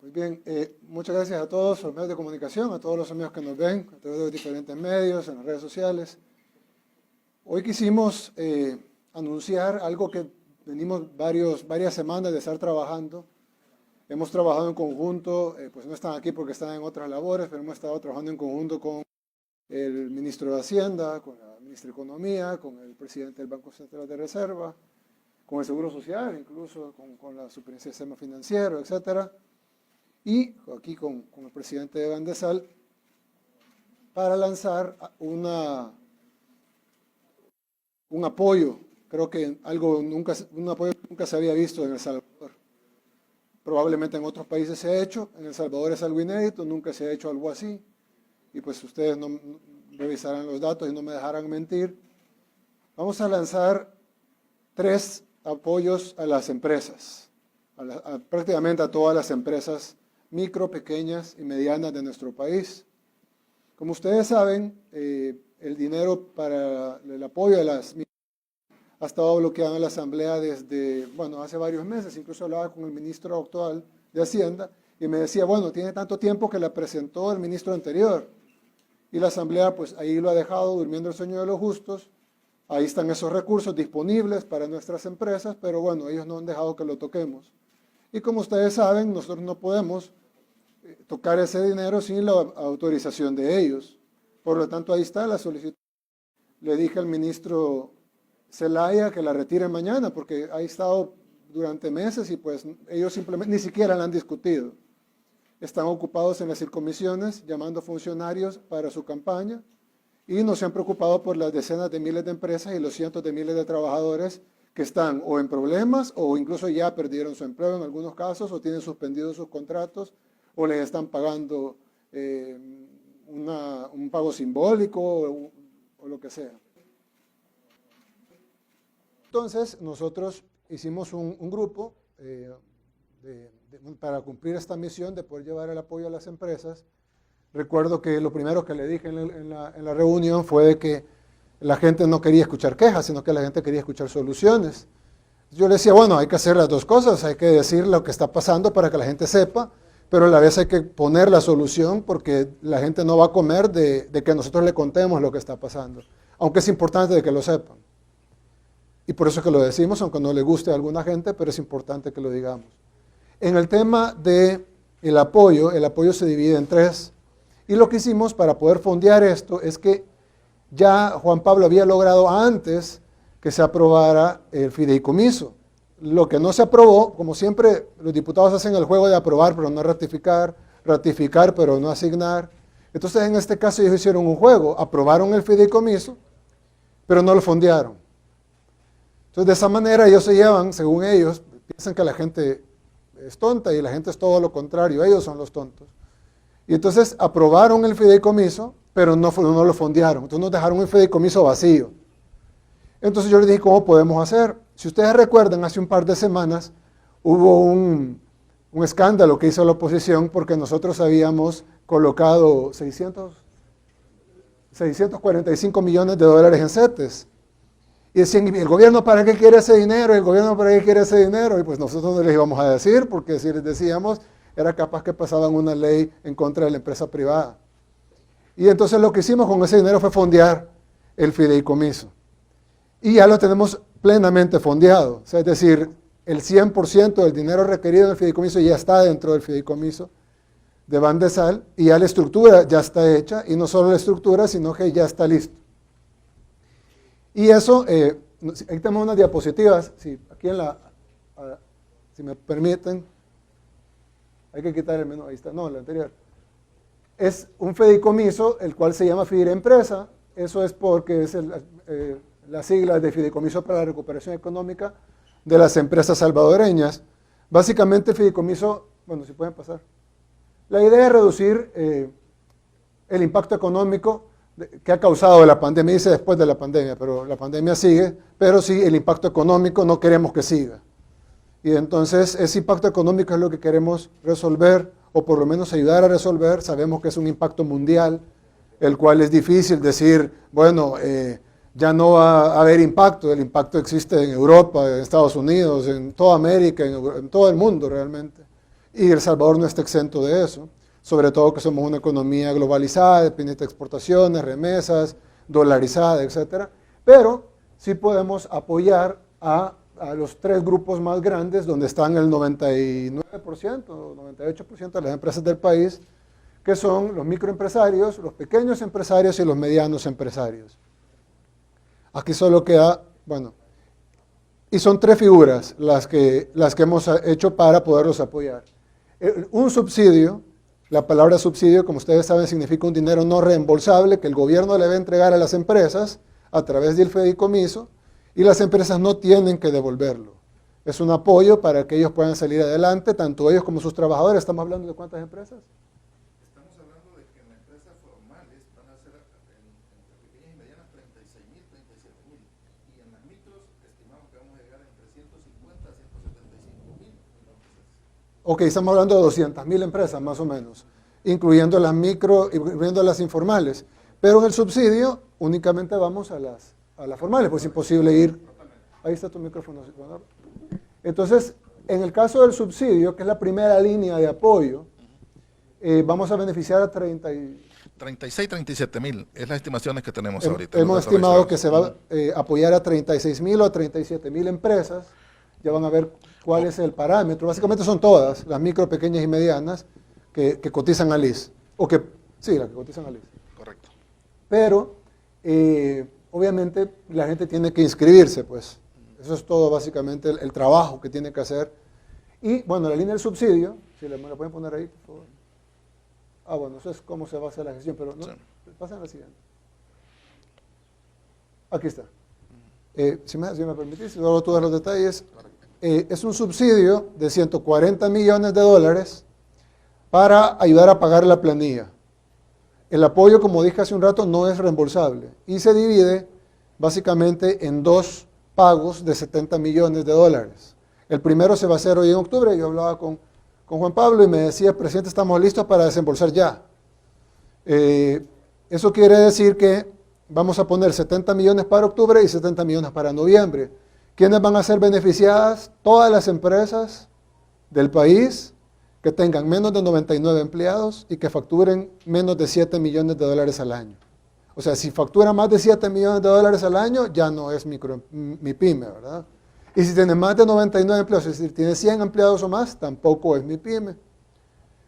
Pues bien, muchas gracias a todos los medios de comunicación, a todos los amigos que nos ven a través de los diferentes medios, en las redes sociales. Hoy quisimos anunciar algo que venimos varias semanas de estar trabajando. Hemos trabajado en conjunto, pues no están aquí porque están en otras labores, pero hemos estado trabajando en conjunto con el ministro de Hacienda, con la ministra de Economía, con el presidente del Banco Central de Reserva, con el Seguro Social, incluso con la Superintendencia del Sistema Financiero, etcétera, y aquí con el presidente de Bandesal, para lanzar un apoyo, creo que un apoyo que nunca se había visto en El Salvador. Probablemente en otros países se ha hecho, en El Salvador es algo inédito, nunca se ha hecho algo así, y pues ustedes no revisarán los datos y no me dejarán mentir. Vamos a lanzar 3 apoyos a las empresas, prácticamente a todas las empresas micro, pequeñas y medianas de nuestro país. Como ustedes saben, el dinero para el apoyo a las micro ha estado bloqueado en la Asamblea desde, hace varios meses. Incluso hablaba con el ministro actual de Hacienda y me decía, tiene tanto tiempo que la presentó el ministro anterior. Y la Asamblea, pues ahí lo ha dejado durmiendo el sueño de los justos. Ahí están esos recursos disponibles para nuestras empresas, pero ellos no han dejado que lo toquemos. Y como ustedes saben, nosotros no podemos tocar ese dinero sin la autorización de ellos. Por lo tanto, ahí está la solicitud. Le dije al ministro Zelaya que la retire mañana, porque ha estado durante meses y pues ellos simplemente ni siquiera la han discutido. Están ocupados en las circunmisiones, llamando funcionarios para su campaña, y no se han preocupado por las decenas de miles de empresas y los cientos de miles de trabajadores que están o en problemas o incluso ya perdieron su empleo en algunos casos o tienen suspendidos sus contratos o les están pagando un pago simbólico o lo que sea. Entonces, nosotros hicimos un grupo para cumplir esta misión de poder llevar el apoyo a las empresas. Recuerdo que lo primero que le dije en la reunión fue de que la gente no quería escuchar quejas, sino que la gente quería escuchar soluciones. Yo le decía, hay que hacer las dos cosas, hay que decir lo que está pasando para que la gente sepa, pero a la vez hay que poner la solución porque la gente no va a comer de que nosotros le contemos lo que está pasando, aunque es importante de que lo sepan. Y por eso es que lo decimos, aunque no le guste a alguna gente, pero es importante que lo digamos. En el tema del apoyo, el apoyo se divide en 3. Y lo que hicimos para poder fondear esto es que ya Juan Pablo había logrado antes que se aprobara el fideicomiso. Lo que no se aprobó, como siempre los diputados hacen el juego de aprobar pero no ratificar, ratificar pero no asignar. Entonces en este caso ellos hicieron un juego, aprobaron el fideicomiso, pero no lo fondearon. Entonces de esa manera ellos se llevan, según ellos, piensan que la gente es tonta y la gente es todo lo contrario, ellos son los tontos. Y entonces aprobaron el fideicomiso, pero no lo fondearon. Entonces nos dejaron un fideicomiso vacío. Entonces yo les dije, ¿cómo podemos hacer? Si ustedes recuerdan, hace un par de semanas hubo un escándalo que hizo la oposición porque nosotros habíamos colocado 645 millones de dólares en CETES. Y decían, ¿el gobierno para qué quiere ese dinero? ¿El gobierno para qué quiere ese dinero? Y pues nosotros no les íbamos a decir, porque si les decíamos, era capaz que pasaban una ley en contra de la empresa privada. Y entonces lo que hicimos con ese dinero fue fondear el fideicomiso. Y ya lo tenemos plenamente fondeado. O sea, es decir, el 100% del dinero requerido en el fideicomiso ya está dentro del fideicomiso de Bandesal y ya la estructura ya está hecha. Y no solo la estructura, sino que ya está listo. Y eso, ahí tenemos unas diapositivas, aquí si me permiten, hay que quitar el menú, ahí está, no, el anterior. Es un fideicomiso, el cual se llama Fidirempresa, eso es porque es la sigla de Fideicomiso para la Recuperación Económica de las Empresas Salvadoreñas. Básicamente el fideicomiso, si pueden pasar. La idea es reducir el impacto económico que ha causado la pandemia, dice después de la pandemia, pero la pandemia sigue, pero sí el impacto económico no queremos que siga. Y entonces ese impacto económico es lo que queremos resolver, o por lo menos ayudar a resolver. Sabemos que es un impacto mundial, el cual es difícil decir, ya no va a haber impacto. El impacto existe en Europa, en Estados Unidos, en toda América, en todo el mundo realmente. Y El Salvador no está exento de eso, sobre todo que somos una economía globalizada, dependiente de exportaciones, remesas, dolarizada, etc. Pero sí podemos apoyar a los tres grupos más grandes, donde están el 99%, 98% de las empresas del país, que son los microempresarios, los pequeños empresarios y los medianos empresarios. Aquí solo queda, bueno, y son tres figuras las que hemos hecho para poderlos apoyar. Un subsidio, la palabra subsidio, como ustedes saben, significa un dinero no reembolsable que el gobierno le va a entregar a las empresas a través del fideicomiso, y las empresas no tienen que devolverlo. Es un apoyo para que ellos puedan salir adelante, tanto ellos como sus trabajadores. ¿Estamos hablando de cuántas empresas? Estamos hablando de que en las empresas formales van a ser entre pequeñas y medianas 36.000, 37.000. Y en las micros estimamos que vamos a llegar entre 150 a 175.000. Ok, estamos hablando de 200.000 empresas más o menos, incluyendo las micro, incluyendo las informales. Pero en el subsidio únicamente vamos a las formales, pues es imposible ir. Ahí está tu micrófono. Entonces, en el caso del subsidio, que es la primera línea de apoyo, vamos a beneficiar a 36, 37.000 es las estimaciones que tenemos ahorita. Hemos estimado que se va a apoyar a 36.000 o a 37.000 empresas. Ya van a ver cuál es el parámetro. Básicamente son todas, las micro, pequeñas y medianas, que cotizan al IS. Sí, las que cotizan al IS. Correcto. Pero, obviamente, la gente tiene que inscribirse, pues. Eso es todo, básicamente, el trabajo que tiene que hacer. Y, bueno, la línea del subsidio, si me la pueden poner ahí, por favor. Bueno, eso es cómo se va a hacer la gestión, pero no, sí. Pasen a la siguiente. Aquí está. Si me permitís, luego todos los detalles. Es un subsidio de 140 millones de dólares para ayudar a pagar la planilla. El apoyo, como dije hace un rato, no es reembolsable y se divide básicamente en dos pagos de 70 millones de dólares. El primero se va a hacer hoy en octubre. Yo hablaba con Juan Pablo y me decía, presidente, estamos listos para desembolsar ya. Eso quiere decir que vamos a poner 70 millones para octubre y 70 millones para noviembre. ¿Quiénes van a ser beneficiadas? Todas las empresas del país que tengan menos de 99 empleados y que facturen menos de 7 millones de dólares al año. O sea, si factura más de 7 millones de dólares al año, ya no es mi pyme, ¿verdad? Y si tiene más de 99 empleados, es decir, tiene 100 empleados o más, tampoco es mi pyme.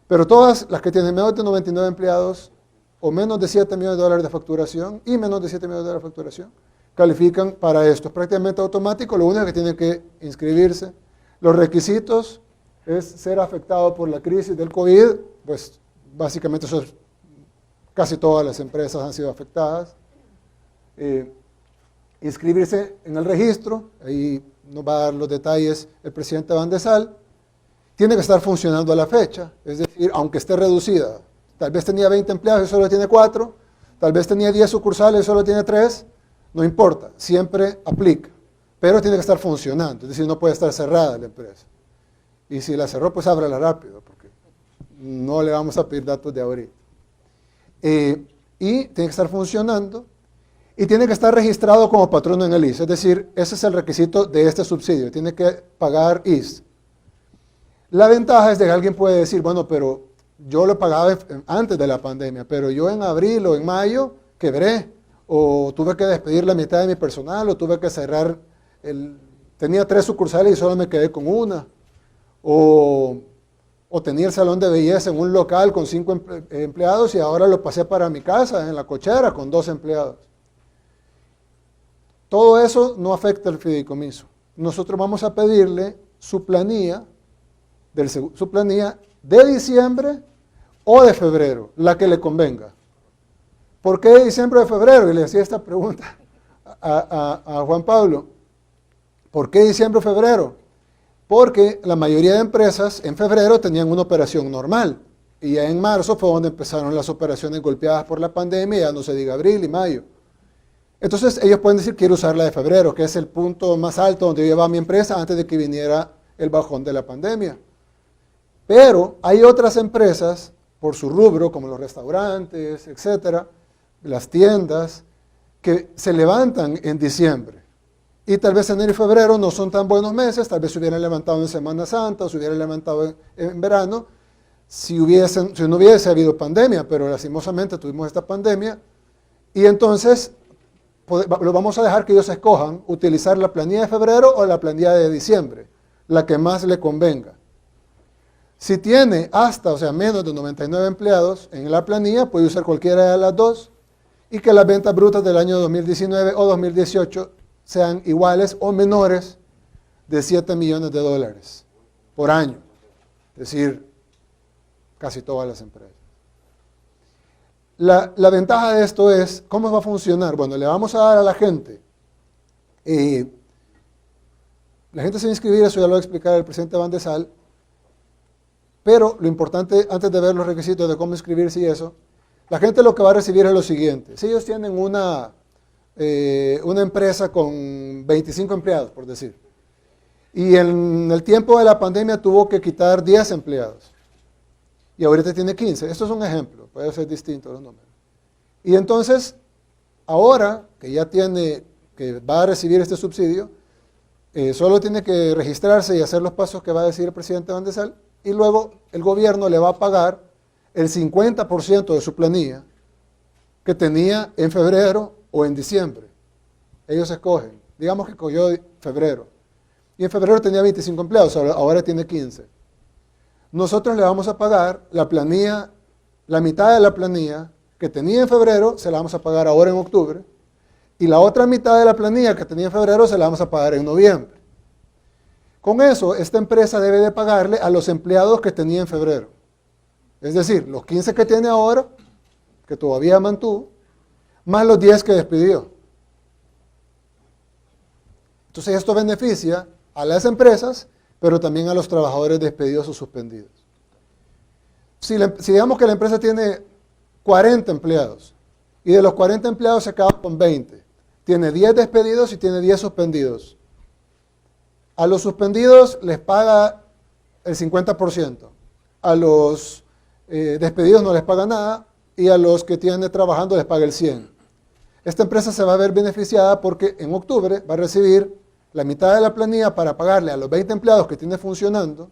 Pero todas las que tienen menos de 99 empleados o menos de 7 millones de dólares de facturación y menos de 7 millones de dólares de facturación, califican para esto. Es prácticamente automático, lo único que tienen que inscribirse. Los requisitos es ser afectado por la crisis del COVID, pues básicamente eso es, casi todas las empresas han sido afectadas. Inscribirse en el registro, ahí nos va a dar los detalles el presidente Van de Sal. Tiene que estar funcionando a la fecha, es decir, aunque esté reducida. Tal vez tenía 20 empleados y solo tiene 4, tal vez tenía 10 sucursales y solo tiene 3, no importa, siempre aplica, pero tiene que estar funcionando, es decir, no puede estar cerrada la empresa. Y si la cerró, pues ábrala rápido, porque no le vamos a pedir datos de ahorita. Y tiene que estar funcionando y tiene que estar registrado como patrono en el IS, es decir, ese es el requisito de este subsidio, tiene que pagar IS. La ventaja es de que alguien puede decir, bueno, pero yo lo pagaba antes de la pandemia, pero yo en abril o en mayo quebré, o tuve que despedir la mitad de mi personal, o tuve que cerrar, tenía 3 sucursales y solo me quedé con una, o tenía el salón de belleza en un local con 5 empleados y ahora lo pasé para mi casa, en la cochera, con 2 empleados. Todo eso no afecta al fideicomiso. Nosotros vamos a pedirle su planilla de diciembre o de febrero, la que le convenga. ¿Por qué de diciembre o de febrero? Y le hacía esta pregunta a Juan Pablo. ¿Por qué diciembre o febrero? Porque la mayoría de empresas en febrero tenían una operación normal. Y ya en marzo fue donde empezaron las operaciones golpeadas por la pandemia, ya no se diga abril y mayo. Entonces ellos pueden decir, quiero usar la de febrero, que es el punto más alto donde yo llevaba mi empresa antes de que viniera el bajón de la pandemia. Pero hay otras empresas, por su rubro, como los restaurantes, etcétera, las tiendas, que se levantan en diciembre. Y tal vez enero y febrero no son tan buenos meses, tal vez se hubieran levantado en Semana Santa o se hubieran levantado en verano, si no hubiese habido pandemia, pero lastimosamente tuvimos esta pandemia, y entonces lo vamos a dejar que ellos escojan utilizar la planilla de febrero o la planilla de diciembre, la que más le convenga. Si tiene hasta, o sea, menos de 99 empleados en la planilla, puede usar cualquiera de las dos, y que las ventas brutas del año 2019 o 2018 sean iguales o menores de 7 millones de dólares por año, es decir, casi todas las empresas. La ventaja de esto es, ¿cómo va a funcionar? Bueno, le vamos a dar a la gente, la gente se va a inscribir, eso ya lo va a explicar el presidente Van de Sal, pero lo importante, antes de ver los requisitos de cómo inscribirse y eso, la gente lo que va a recibir es lo siguiente. Si ellos tienen una empresa con 25 empleados, por decir, y en el tiempo de la pandemia tuvo que quitar 10 empleados, y ahorita tiene 15. Esto es un ejemplo, puede ser distinto los números. Y entonces, ahora que ya que va a recibir este subsidio, solo tiene que registrarse y hacer los pasos que va a decir el presidente Van de Sal, y luego el gobierno le va a pagar el 50% de su planilla que tenía en febrero o en diciembre. Ellos escogen. Digamos que cogió febrero. Y en febrero tenía 25 empleados, ahora tiene 15. Nosotros le vamos a pagar la planilla, la mitad de la planilla que tenía en febrero, se la vamos a pagar ahora en octubre, y la otra mitad de la planilla que tenía en febrero se la vamos a pagar en noviembre. Con eso, esta empresa debe de pagarle a los empleados que tenía en febrero. Es decir, los 15 que tiene ahora, que todavía mantuvo, más los 10 que despidió. Entonces esto beneficia a las empresas, pero también a los trabajadores despedidos o suspendidos. Si digamos que la empresa tiene 40 empleados, y de los 40 empleados se acaba con 20, tiene 10 despedidos y tiene 10 suspendidos. A los suspendidos les paga el 50%, a los despedidos no les paga nada, y a los que tienen trabajando les paga el 100%. Esta empresa se va a ver beneficiada porque en octubre va a recibir la mitad de la planilla para pagarle a los 20 empleados que tiene funcionando,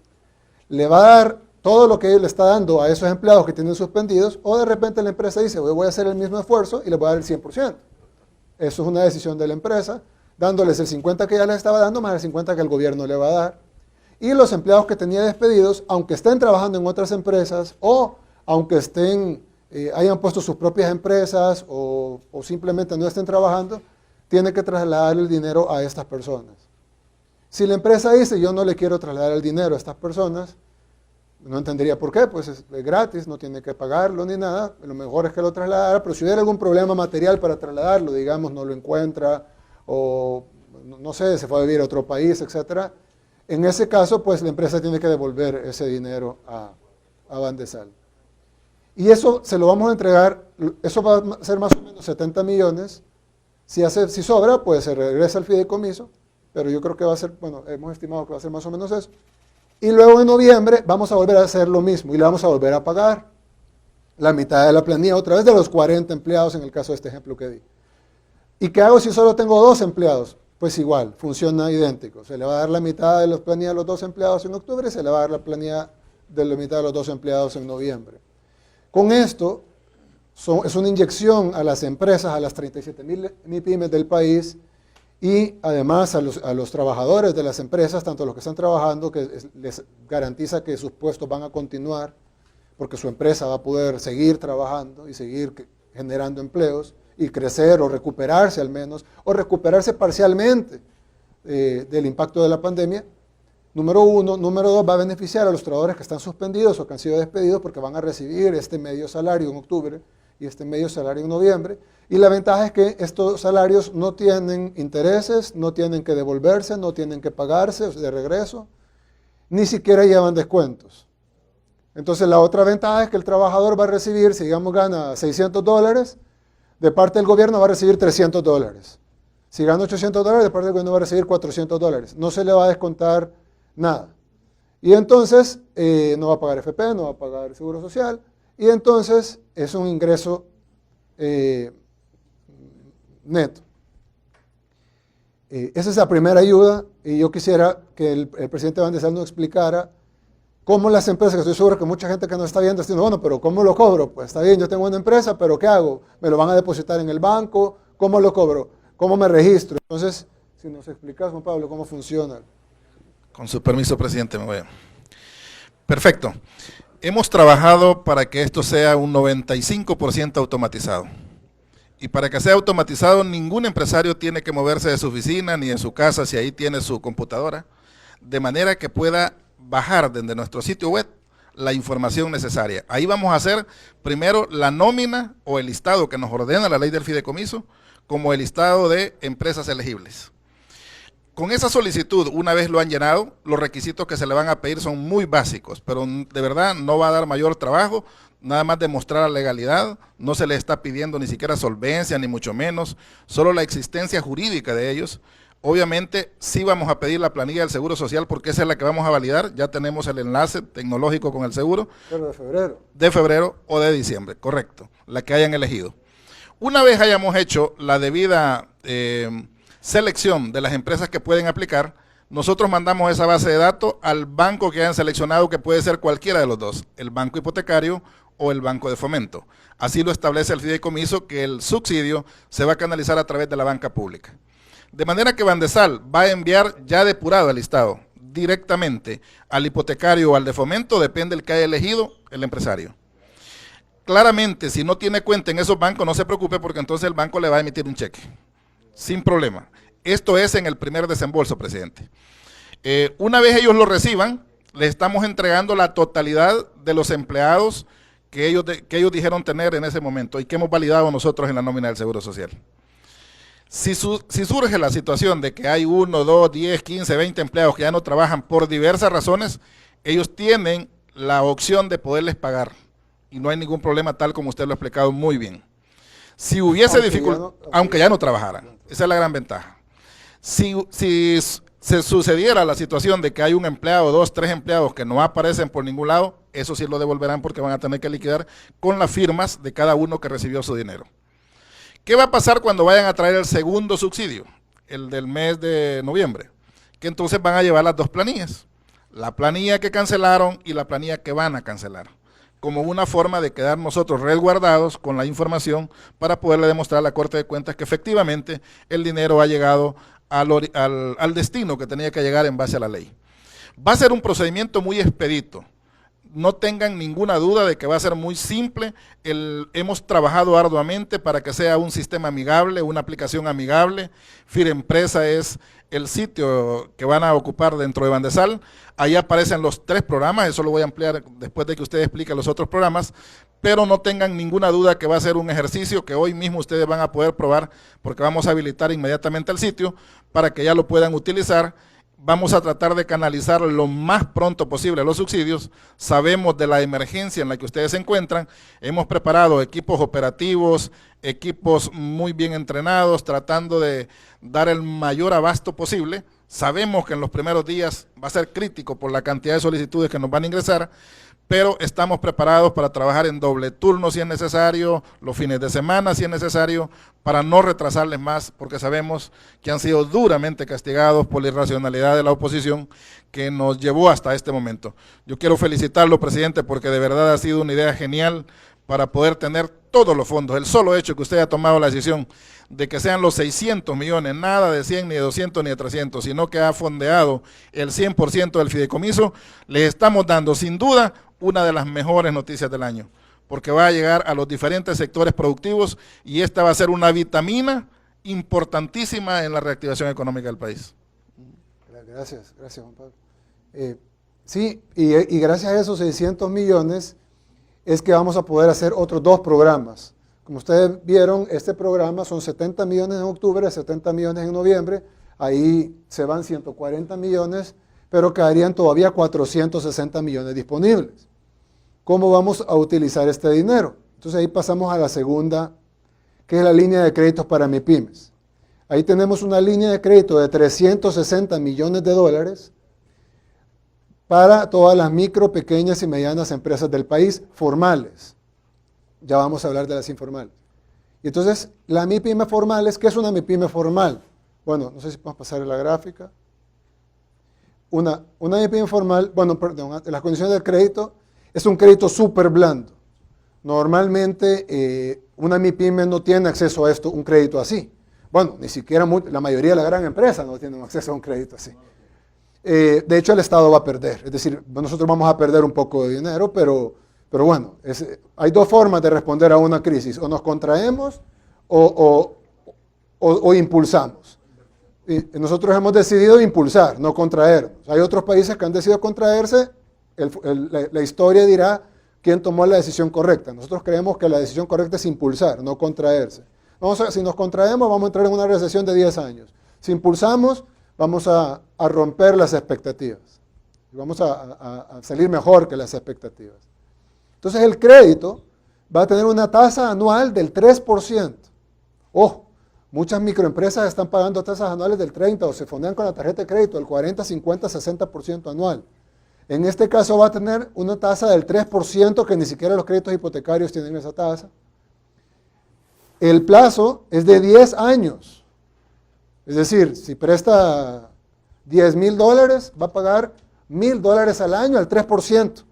le va a dar todo lo que le está dando a esos empleados que tienen suspendidos, o de repente la empresa dice, voy a hacer el mismo esfuerzo y les voy a dar el 100%. Eso es una decisión de la empresa, dándoles el 50% que ya les estaba dando, más el 50% que el gobierno le va a dar. Y los empleados que tenía despedidos, aunque estén trabajando en otras empresas, o aunque hayan puesto sus propias empresas, o simplemente no estén trabajando, tiene que trasladar el dinero a estas personas. Si la empresa dice, yo no le quiero trasladar el dinero a estas personas, no entendería por qué, pues es gratis, no tiene que pagarlo ni nada, lo mejor es que lo trasladara, pero si hubiera algún problema material para trasladarlo, digamos, no lo encuentra, o no sé, se fue a vivir a otro país, etcétera, en ese caso, pues la empresa tiene que devolver ese dinero a Van de Sal. Y eso se lo vamos a entregar, eso va a ser más o menos 70 millones, si sobra, pues se regresa al fideicomiso, pero yo creo que va a ser, bueno, hemos estimado que va a ser más o menos eso. Y luego en noviembre vamos a volver a hacer lo mismo y le vamos a volver a pagar la mitad de la planilla, otra vez de los 40 empleados en el caso de este ejemplo que di. ¿Y qué hago si solo tengo 2 empleados? Pues igual, funciona idéntico. Se le va a dar la mitad de la planilla a los 2 empleados en octubre y se le va a dar la planilla de la mitad de los 2 empleados en noviembre. Con esto, es una inyección a las empresas, a las 37,000 MIPYMES del país, y además a los trabajadores de las empresas, tanto los que están trabajando, que les garantiza que sus puestos van a continuar, porque su empresa va a poder seguir trabajando y seguir generando empleos, y crecer o recuperarse al menos, o recuperarse parcialmente del impacto de la pandemia. Número 1. Número 2, va a beneficiar a los trabajadores que están suspendidos o que han sido despedidos, porque van a recibir este medio salario en octubre y este medio salario en noviembre. Y la ventaja es que estos salarios no tienen intereses, no tienen que devolverse, no tienen que pagarse de regreso, ni siquiera llevan descuentos. Entonces la otra ventaja es que el trabajador va a recibir, si digamos gana $600, de parte del gobierno va a recibir $300. Si gana $800, de parte del gobierno va a recibir $400. No se le va a descontar nada. Y entonces no va a pagar FP, no va a pagar Seguro Social, y entonces es un ingreso neto. Esa es la primera ayuda y yo quisiera que el presidente Van der Sar nos explicara cómo las empresas, que estoy seguro que mucha gente que nos está viendo está diciendo, bueno, pero ¿cómo lo cobro? Pues está bien, yo tengo una empresa, pero ¿qué hago? ¿Me lo van a depositar en el banco? ¿Cómo lo cobro? ¿Cómo me registro? Entonces, si nos explicas, Juan Pablo, cómo funciona. Con su permiso, presidente, me voy. Perfecto. Hemos trabajado para que esto sea un 95% automatizado. Y para que sea automatizado, ningún empresario tiene que moverse de su oficina ni de su casa si ahí tiene su computadora, de manera que pueda bajar desde nuestro sitio web la información necesaria. Ahí vamos a hacer primero la nómina o el listado que nos ordena la ley del fideicomiso, como el listado de empresas elegibles. Con esa solicitud, una vez lo han llenado, los requisitos que se le van a pedir son muy básicos, pero de verdad no va a dar mayor trabajo, nada más demostrar la legalidad, no se les está pidiendo ni siquiera solvencia, ni mucho menos, solo la existencia jurídica de ellos. Obviamente sí vamos a pedir la planilla del Seguro Social porque esa es la que vamos a validar, ya tenemos el enlace tecnológico con el seguro. Pero de febrero. De febrero o de diciembre, correcto, la que hayan elegido. Una vez hayamos hecho la debida selección de las empresas que pueden aplicar, nosotros mandamos esa base de datos al banco que hayan seleccionado, que puede ser cualquiera de los dos, el banco hipotecario o el banco de fomento. Así lo establece el fideicomiso, que el subsidio se va a canalizar a través de la banca pública. De manera que Van der Sar va a enviar ya depurado el listado directamente al hipotecario o al de fomento, depende del que haya elegido el empresario. Claramente, si no tiene cuenta en esos bancos, no se preocupe porque entonces el banco le va a emitir un cheque, sin problema. Esto es en el primer desembolso, presidente. Una vez ellos lo reciban, les estamos entregando la totalidad de los empleados que ellos dijeron tener en ese momento y que hemos validado nosotros en la nómina del Seguro Social. Si surge la situación de que hay 1, 2, 10, 15, 20 empleados que ya no trabajan por diversas razones, ellos tienen la opción de poderles pagar y no hay ningún problema, tal como usted lo ha explicado muy bien. Si hubiese dificultad, aunque ya no trabajaran, esa es la gran ventaja. Si se sucediera la situación de que hay un empleado, 2, 3 empleados que no aparecen por ningún lado, eso sí lo devolverán porque van a tener que liquidar con las firmas de cada uno que recibió su dinero. ¿Qué va a pasar cuando vayan a traer el segundo subsidio, el del mes de noviembre? Que entonces van a llevar las dos planillas, la planilla que cancelaron y la planilla que van a cancelar, como una forma de quedar nosotros resguardados con la información para poderle demostrar a la Corte de Cuentas que efectivamente el dinero ha llegado al destino que tenía que llegar en base a la ley. Va a ser un procedimiento muy expedito. No tengan ninguna duda de que va a ser muy simple. Hemos trabajado arduamente para que sea un sistema amigable, una aplicación amigable. Firempresa es el sitio que van a ocupar dentro de Van der Sar. Ahí aparecen los 3 programas, eso lo voy a ampliar después de que usted explique los otros programas, pero no tengan ninguna duda que va a ser un ejercicio que hoy mismo ustedes van a poder probar porque vamos a habilitar inmediatamente el sitio para que ya lo puedan utilizar. Vamos a tratar de canalizar lo más pronto posible los subsidios. Sabemos de la emergencia en la que ustedes se encuentran. Hemos preparado equipos operativos, equipos muy bien entrenados, tratando de dar el mayor abasto posible. Sabemos que en los primeros días va a ser crítico por la cantidad de solicitudes que nos van a ingresar, pero estamos preparados para trabajar en doble turno si es necesario, los fines de semana si es necesario, para no retrasarles más, porque sabemos que han sido duramente castigados por la irracionalidad de la oposición que nos llevó hasta este momento. Yo quiero felicitarlo, presidente, porque de verdad ha sido una idea genial para poder tener todos los fondos. El solo hecho que usted ha tomado la decisión de que sean los 600 millones, nada de 100, ni de 200, ni de 300, sino que ha fondeado el 100% del fideicomiso, les estamos dando sin duda una de las mejores noticias del año, porque va a llegar a los diferentes sectores productivos y esta va a ser una vitamina importantísima en la reactivación económica del país. Gracias Juan Pablo. Sí, y gracias a esos 600 millones es que vamos a poder hacer otros 2 programas. Como ustedes vieron, este programa son 70 millones en octubre, 70 millones en noviembre, ahí se van 140 millones, pero quedarían todavía 460 millones disponibles. ¿Cómo vamos a utilizar este dinero? Entonces ahí pasamos a la segunda, que es la línea de créditos para MIPYMES. Ahí tenemos una línea de crédito de 360 millones de dólares para todas las micro, pequeñas y medianas empresas del país, formales. Ya vamos a hablar de las informales. Y entonces, la MIPYME formal, ¿qué es una MIPYME formal? Bueno, no sé si podemos pasar la gráfica. Una MIPYME informal, bueno, perdón, las condiciones del crédito es un crédito súper blando. Normalmente una MIPYME no tiene acceso a esto, un crédito así. Bueno, ni siquiera la mayoría de la gran empresa no tienen acceso a un crédito así. De hecho, el Estado va a perder. Es decir, nosotros vamos a perder un poco de dinero, pero bueno, hay dos formas de responder a una crisis. O nos contraemos o impulsamos. Y nosotros hemos decidido impulsar, no contraernos. Hay otros países que han decidido contraerse. La historia dirá quién tomó la decisión correcta. Nosotros creemos que la decisión correcta es impulsar, no contraerse. Si nos contraemos, vamos a entrar en una recesión de 10 años. Si impulsamos, vamos a romper las expectativas. Vamos a salir mejor que las expectativas. Entonces el crédito va a tener una tasa anual del 3%. Ojo, muchas microempresas están pagando tasas anuales del 30% o se fondean con la tarjeta de crédito del 40, 50, 60% anual. En este caso va a tener una tasa del 3%, que ni siquiera los créditos hipotecarios tienen esa tasa. El plazo es de 10 años. Es decir, si presta $10,000, va a pagar $1,000 al año al 3%.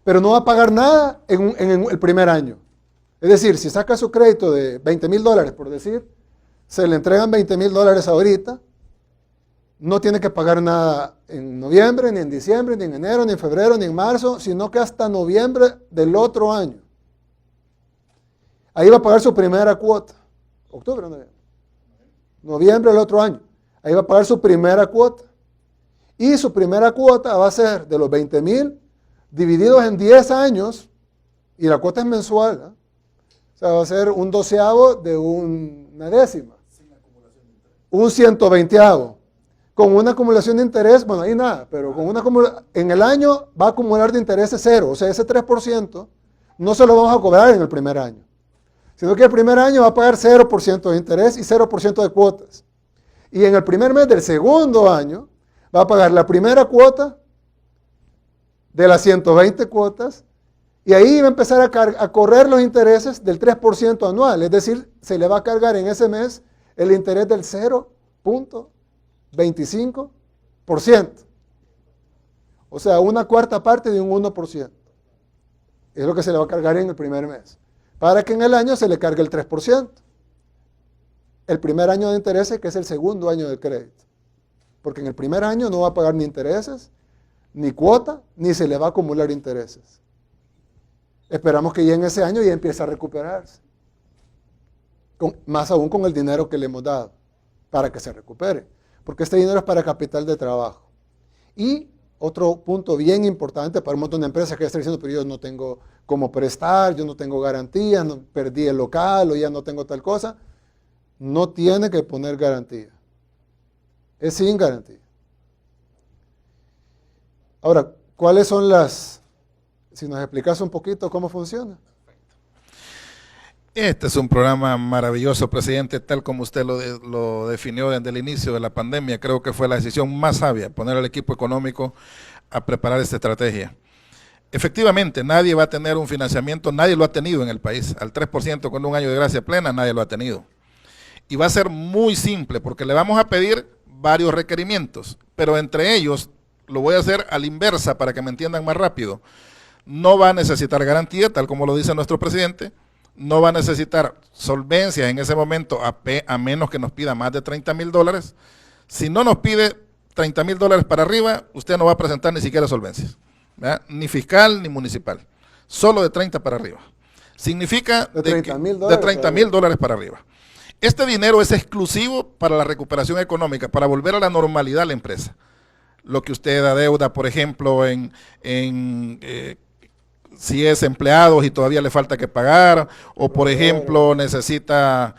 Pero no va a pagar nada en el primer año. Es decir, si saca su crédito de $20,000, por decir, se le entregan $20,000 ahorita, no tiene que pagar nada en noviembre, ni en diciembre, ni en enero, ni en febrero, ni en marzo, sino que hasta noviembre del otro año. Ahí va a pagar su primera cuota. Octubre, noviembre del otro año. Ahí va a pagar su primera cuota. Y su primera cuota va a ser de los 20,000 divididos en 10 años, y la cuota es mensual, ¿eh? O sea, va a ser un 12avo de una décima. Un 120avo. Con una acumulación de interés, bueno, ahí nada, pero con en el año va a acumular de intereses 0. O sea, ese 3% no se lo vamos a cobrar en el primer año, sino que el primer año va a pagar 0% de interés y 0% de cuotas. Y en el primer mes del segundo año va a pagar la primera cuota de las 120 cuotas, y ahí va a empezar a correr los intereses del 3% anual. Es decir, se le va a cargar en ese mes el interés del 0.25%. O sea, una cuarta parte de un 1%. Es lo que se le va a cargar en el primer mes, para que en el año se le cargue el 3%. El primer año de intereses, que es el segundo año del crédito. Porque en el primer año no va a pagar ni intereses, ni cuota, ni se le va a acumular intereses. Esperamos que ya en ese año ya empiece a recuperarse. Más aún con el dinero que le hemos dado, para que se recupere. Porque este dinero es para capital de trabajo. Y otro punto bien importante para un montón de empresas que están diciendo, pero yo no tengo cómo prestar, yo no tengo garantía, perdí el local o ya no tengo tal cosa. No tiene que poner garantía. Es sin garantía. Ahora, ¿cuáles son si nos explicas un poquito cómo funciona? Este es un programa maravilloso, presidente, tal como usted lo definió desde el inicio de la pandemia. Creo que fue la decisión más sabia, poner al equipo económico a preparar esta estrategia. Efectivamente, nadie va a tener un financiamiento, nadie lo ha tenido en el país, al 3% con un año de gracia plena, nadie lo ha tenido. Y va a ser muy simple, porque le vamos a pedir varios requerimientos, pero entre ellos, lo voy a hacer a la inversa para que me entiendan más rápido. No va a necesitar garantía, tal como lo dice nuestro presidente, no va a necesitar solvencia en ese momento, a menos que nos pida más de $30,000. Si no nos pide $30,000 para arriba, usted no va a presentar ni siquiera solvencias, ¿verdad? Ni fiscal ni municipal, solo de 30 para arriba. Significa de $30,000 para arriba. Este dinero es exclusivo para la recuperación económica, para volver a la normalidad a la empresa. Lo que usted adeuda, por ejemplo, si es empleado y todavía le falta que pagar, o por ejemplo necesita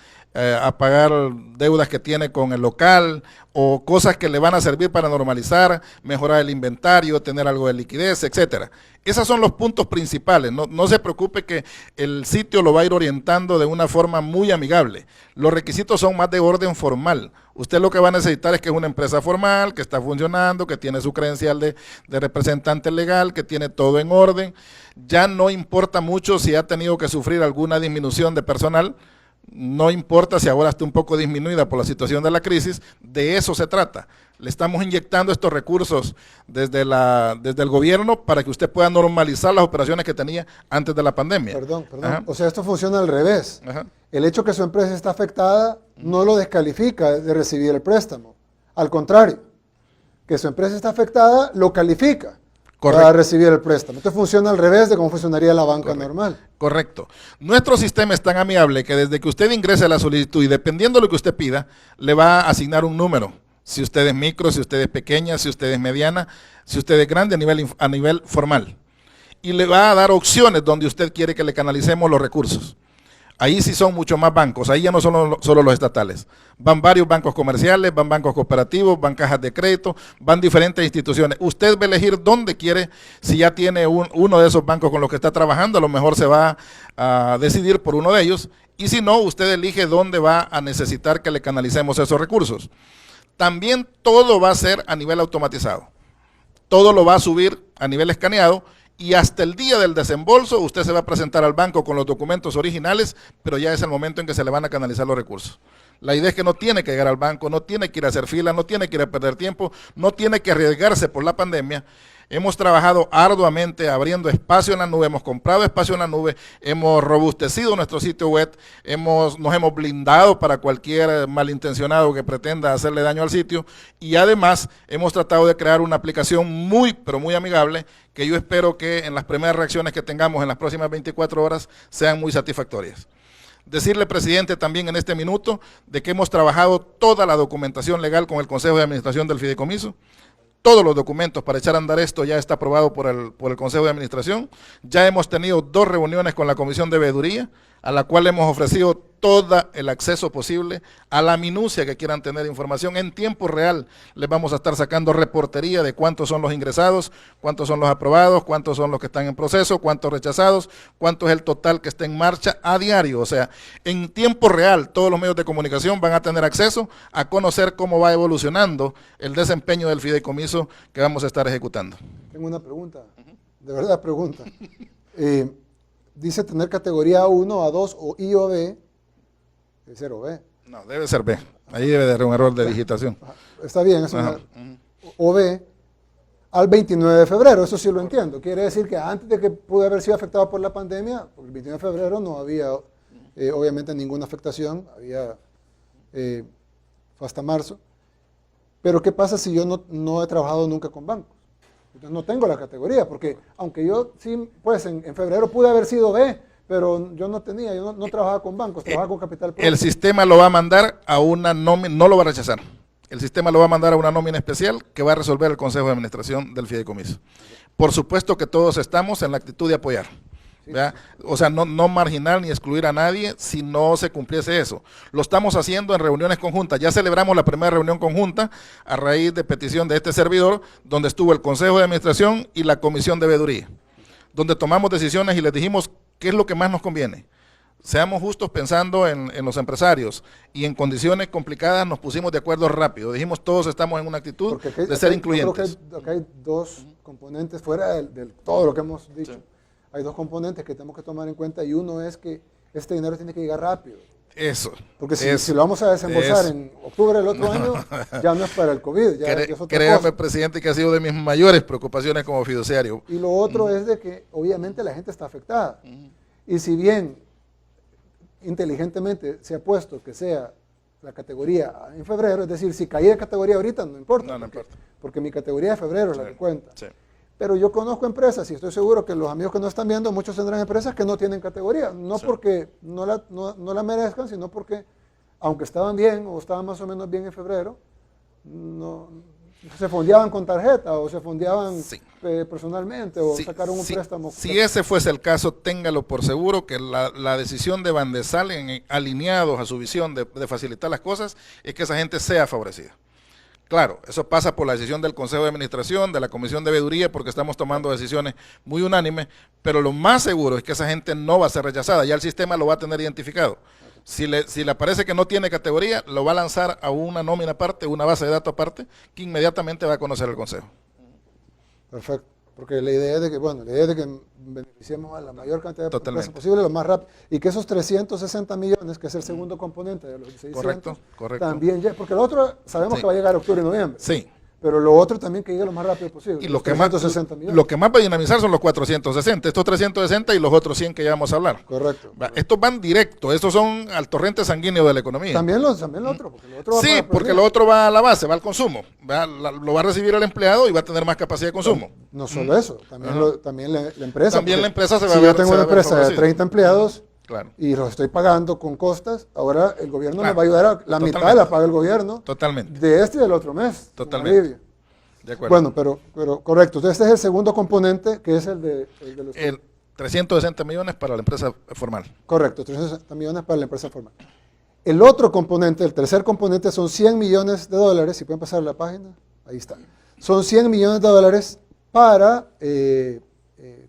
pagar deudas que tiene con el local, o cosas que le van a servir para normalizar, mejorar el inventario, tener algo de liquidez, etcétera. Esos son los puntos principales. No se preocupe que el sitio lo va a ir orientando de una forma muy amigable. Los requisitos son más de orden formal. Usted lo que va a necesitar es que es una empresa formal, que está funcionando, que tiene su credencial de representante legal, que tiene todo en orden. Ya no importa mucho si ha tenido que sufrir alguna disminución de personal, No importa si ahora está un poco disminuida por la situación de la crisis, de eso se trata. Le estamos inyectando estos recursos desde el gobierno para que usted pueda normalizar las operaciones que tenía antes de la pandemia. Perdón. Ajá. O sea, esto funciona al revés. Ajá. El hecho que su empresa está afectada no lo descalifica de recibir el préstamo. Al contrario, que su empresa está afectada lo califica para recibir el préstamo. Entonces funciona al revés de cómo funcionaría la banca normal. Correcto. Nuestro sistema es tan amigable que desde que usted ingrese la solicitud y dependiendo de lo que usted pida, le va a asignar un número. Si usted es micro, si usted es pequeña, si usted es mediana, si usted es grande a nivel formal. Y le va a dar opciones donde usted quiere que le canalicemos los recursos. Ahí sí son mucho más bancos, ahí ya no son solo los estatales. Van varios bancos comerciales, van bancos cooperativos, van cajas de crédito, van diferentes instituciones. Usted va a elegir dónde quiere, si ya tiene uno de esos bancos con los que está trabajando, a lo mejor se va a decidir por uno de ellos. Y si no, usted elige dónde va a necesitar que le canalicemos esos recursos. También todo va a ser a nivel automatizado. Todo lo va a subir a nivel escaneado. Y hasta el día del desembolso usted se va a presentar al banco con los documentos originales, pero ya es el momento en que se le van a canalizar los recursos. La idea es que no tiene que llegar al banco, no tiene que ir a hacer fila, no tiene que ir a perder tiempo, no tiene que arriesgarse por la pandemia. Hemos trabajado arduamente abriendo espacio en la nube, hemos comprado espacio en la nube, hemos robustecido nuestro sitio web, nos hemos blindado para cualquier malintencionado que pretenda hacerle daño al sitio y además hemos tratado de crear una aplicación muy, pero muy amigable que yo espero que en las primeras reacciones que tengamos en las próximas 24 horas sean muy satisfactorias. Decirle, presidente, también en este minuto de que hemos trabajado toda la documentación legal con el Consejo de Administración del Fideicomiso. Todos los documentos para echar a andar esto ya está aprobado por el Consejo de Administración. Ya hemos tenido 2 reuniones con la Comisión de Veeduría, a la cual hemos ofrecido todo el acceso posible a la minucia que quieran tener información. En tiempo real les vamos a estar sacando reportería de cuántos son los ingresados, cuántos son los aprobados, cuántos son los que están en proceso, cuántos rechazados, cuánto es el total que está en marcha a diario. O sea, en tiempo real todos los medios de comunicación van a tener acceso a conocer cómo va evolucionando el desempeño del fideicomiso que vamos a estar ejecutando. Tengo una pregunta, de verdad pregunta. Dice tener categoría A1, A2 o I o B, debe ser o B. No, debe ser B, ahí debe de haber un error de digitación. Está bien, es una o B, al 29 de febrero, eso sí lo entiendo. Quiere decir que antes de que pude haber sido afectado por la pandemia, porque el 29 de febrero no había obviamente ninguna afectación, había fue hasta marzo. Pero ¿qué pasa si yo no he trabajado nunca con bancos? Entonces no tengo la categoría, porque aunque yo sí, pues en febrero pude haber sido B, pero yo no trabajaba con bancos, trabajaba con capital propio. El sistema lo va a mandar a una nómina, no lo va a rechazar. El sistema lo va a mandar a una nómina especial que va a resolver el Consejo de Administración del Fideicomiso. Por supuesto que todos estamos en la actitud de apoyar. ¿Verdad? O sea, no marginar ni excluir a nadie si no se cumpliese eso. Lo estamos haciendo en reuniones conjuntas. Ya celebramos la primera reunión conjunta a raíz de petición de este servidor, donde estuvo el Consejo de Administración y la Comisión de Veeduría, donde tomamos decisiones y les dijimos qué es lo que más nos conviene. Seamos justos pensando en los empresarios y en condiciones complicadas nos pusimos de acuerdo rápido. Dijimos todos estamos en una actitud de ser incluyentes. Creo que hay 2 componentes fuera de todo lo que hemos dicho. Sí. Hay 2 componentes que tenemos que tomar en cuenta y uno es que este dinero tiene que llegar rápido. Eso. Porque si lo vamos a desembolsar en octubre del otro año, ya no es para el COVID. Créame, presidente, que ha sido de mis mayores preocupaciones como fiduciario. Y lo otro es de que obviamente la gente está afectada. Y si bien inteligentemente se ha puesto que sea la categoría en febrero, es decir, si caí de categoría ahorita no importa. No importa. Porque mi categoría de febrero es la que cuenta. Sí. Pero yo conozco empresas y estoy seguro que los amigos que nos están viendo, muchos tendrán empresas que no tienen categoría, no porque no la merezcan, sino porque aunque estaban bien o estaban más o menos bien en febrero, no se fondeaban con tarjeta o se fondeaban personalmente o sacaron un préstamo. Si ese fuese el caso, téngalo por seguro que la decisión de Bandesal, alineados a su visión de facilitar las cosas, es que esa gente sea favorecida. Claro, eso pasa por la decisión del Consejo de Administración, de la Comisión de Veeduría, porque estamos tomando decisiones muy unánimes, pero lo más seguro es que esa gente no va a ser rechazada, ya el sistema lo va a tener identificado. Si le parece que no tiene categoría, lo va a lanzar a una nómina aparte, una base de datos aparte, que inmediatamente va a conocer el Consejo. Perfecto. porque la idea es de que, bueno, la idea es de que beneficiemos a la mayor cantidad de Totalmente. empresas posible, lo más rápido, y que esos 360 millones, que es el segundo componente de los 600, Correcto, correcto. también llegue, porque lo otro sabemos Sí. que va a llegar a octubre y noviembre, Sí. pero lo otro también que llegue lo más rápido posible. Y los lo que, más, 360 millones. lo que más va a dinamizar son los 460, estos 360 y los otros 100 que ya vamos a hablar. Correcto. Va, estos van directo, estos son al torrente sanguíneo de la economía. También lo otro, porque lo otro va Sí, para porque perder. lo otro va a la base, va al consumo. Lo va a recibir el empleado y va a tener más capacidad de consumo. No solo eso, también, también la empresa. También porque la empresa se va si a yo ver- tengo se una va a ver empresa de favorecida. 30 empleados Claro, y los estoy pagando con costas, ahora el gobierno Claro. me va a ayudar, la mitad Totalmente. la paga el gobierno totalmente, de este y del otro mes. un Totalmente. alivio. de acuerdo. Bueno, pero correcto. Entonces, este es el segundo componente, que es el de los... El 360 millones para la empresa formal. Correcto, 360 millones para la empresa formal. El otro componente, el tercer componente, son 100 millones de dólares. Si pueden pasar la página, ahí está. Son 100 millones de dólares para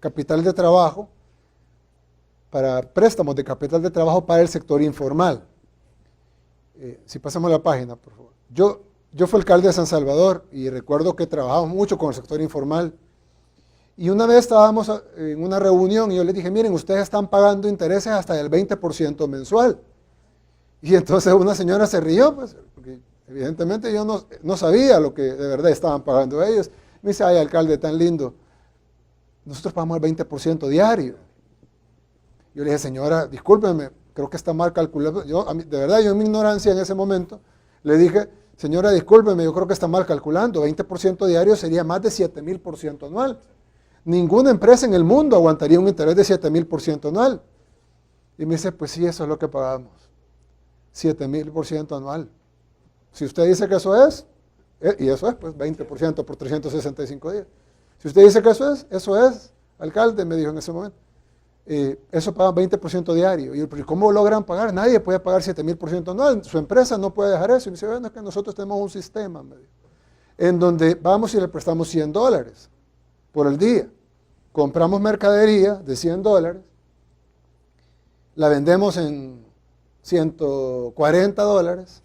capital de trabajo, para préstamos de capital de trabajo para el sector informal. Si pasamos la página, por favor. Yo fui alcalde de San Salvador y recuerdo que trabajamos mucho con el sector informal. Y una vez estábamos en una reunión y yo les dije, miren, ustedes están pagando intereses hasta del 20% mensual. Y entonces una señora se rió, pues, porque evidentemente yo no sabía lo que de verdad estaban pagando ellos. Me dice, ay, alcalde, tan lindo. Nosotros pagamos el 20% diario. Yo le dije, señora, discúlpeme, creo que está mal calculado. De verdad, yo en mi ignorancia en ese momento le dije, señora, discúlpeme, yo creo que está mal calculando. 20% diario sería más de 7,000% anual. Ninguna empresa en el mundo aguantaría un interés de 7,000% anual. Y me dice, pues sí, eso es lo que pagamos. 7,000% anual. Si usted dice que eso es, y eso es, pues 20% por 365 días. Si usted dice que eso es, alcalde, me dijo en ese momento. Eso paga 20% diario. Y yo, ¿pero cómo logran pagar? Nadie puede pagar 7,000% anual. Su empresa no puede dejar eso. Y me dice, bueno, es que nosotros tenemos un sistema, me dijo, en donde vamos y le prestamos $100 por el día. Compramos mercadería de $100, la vendemos en $140,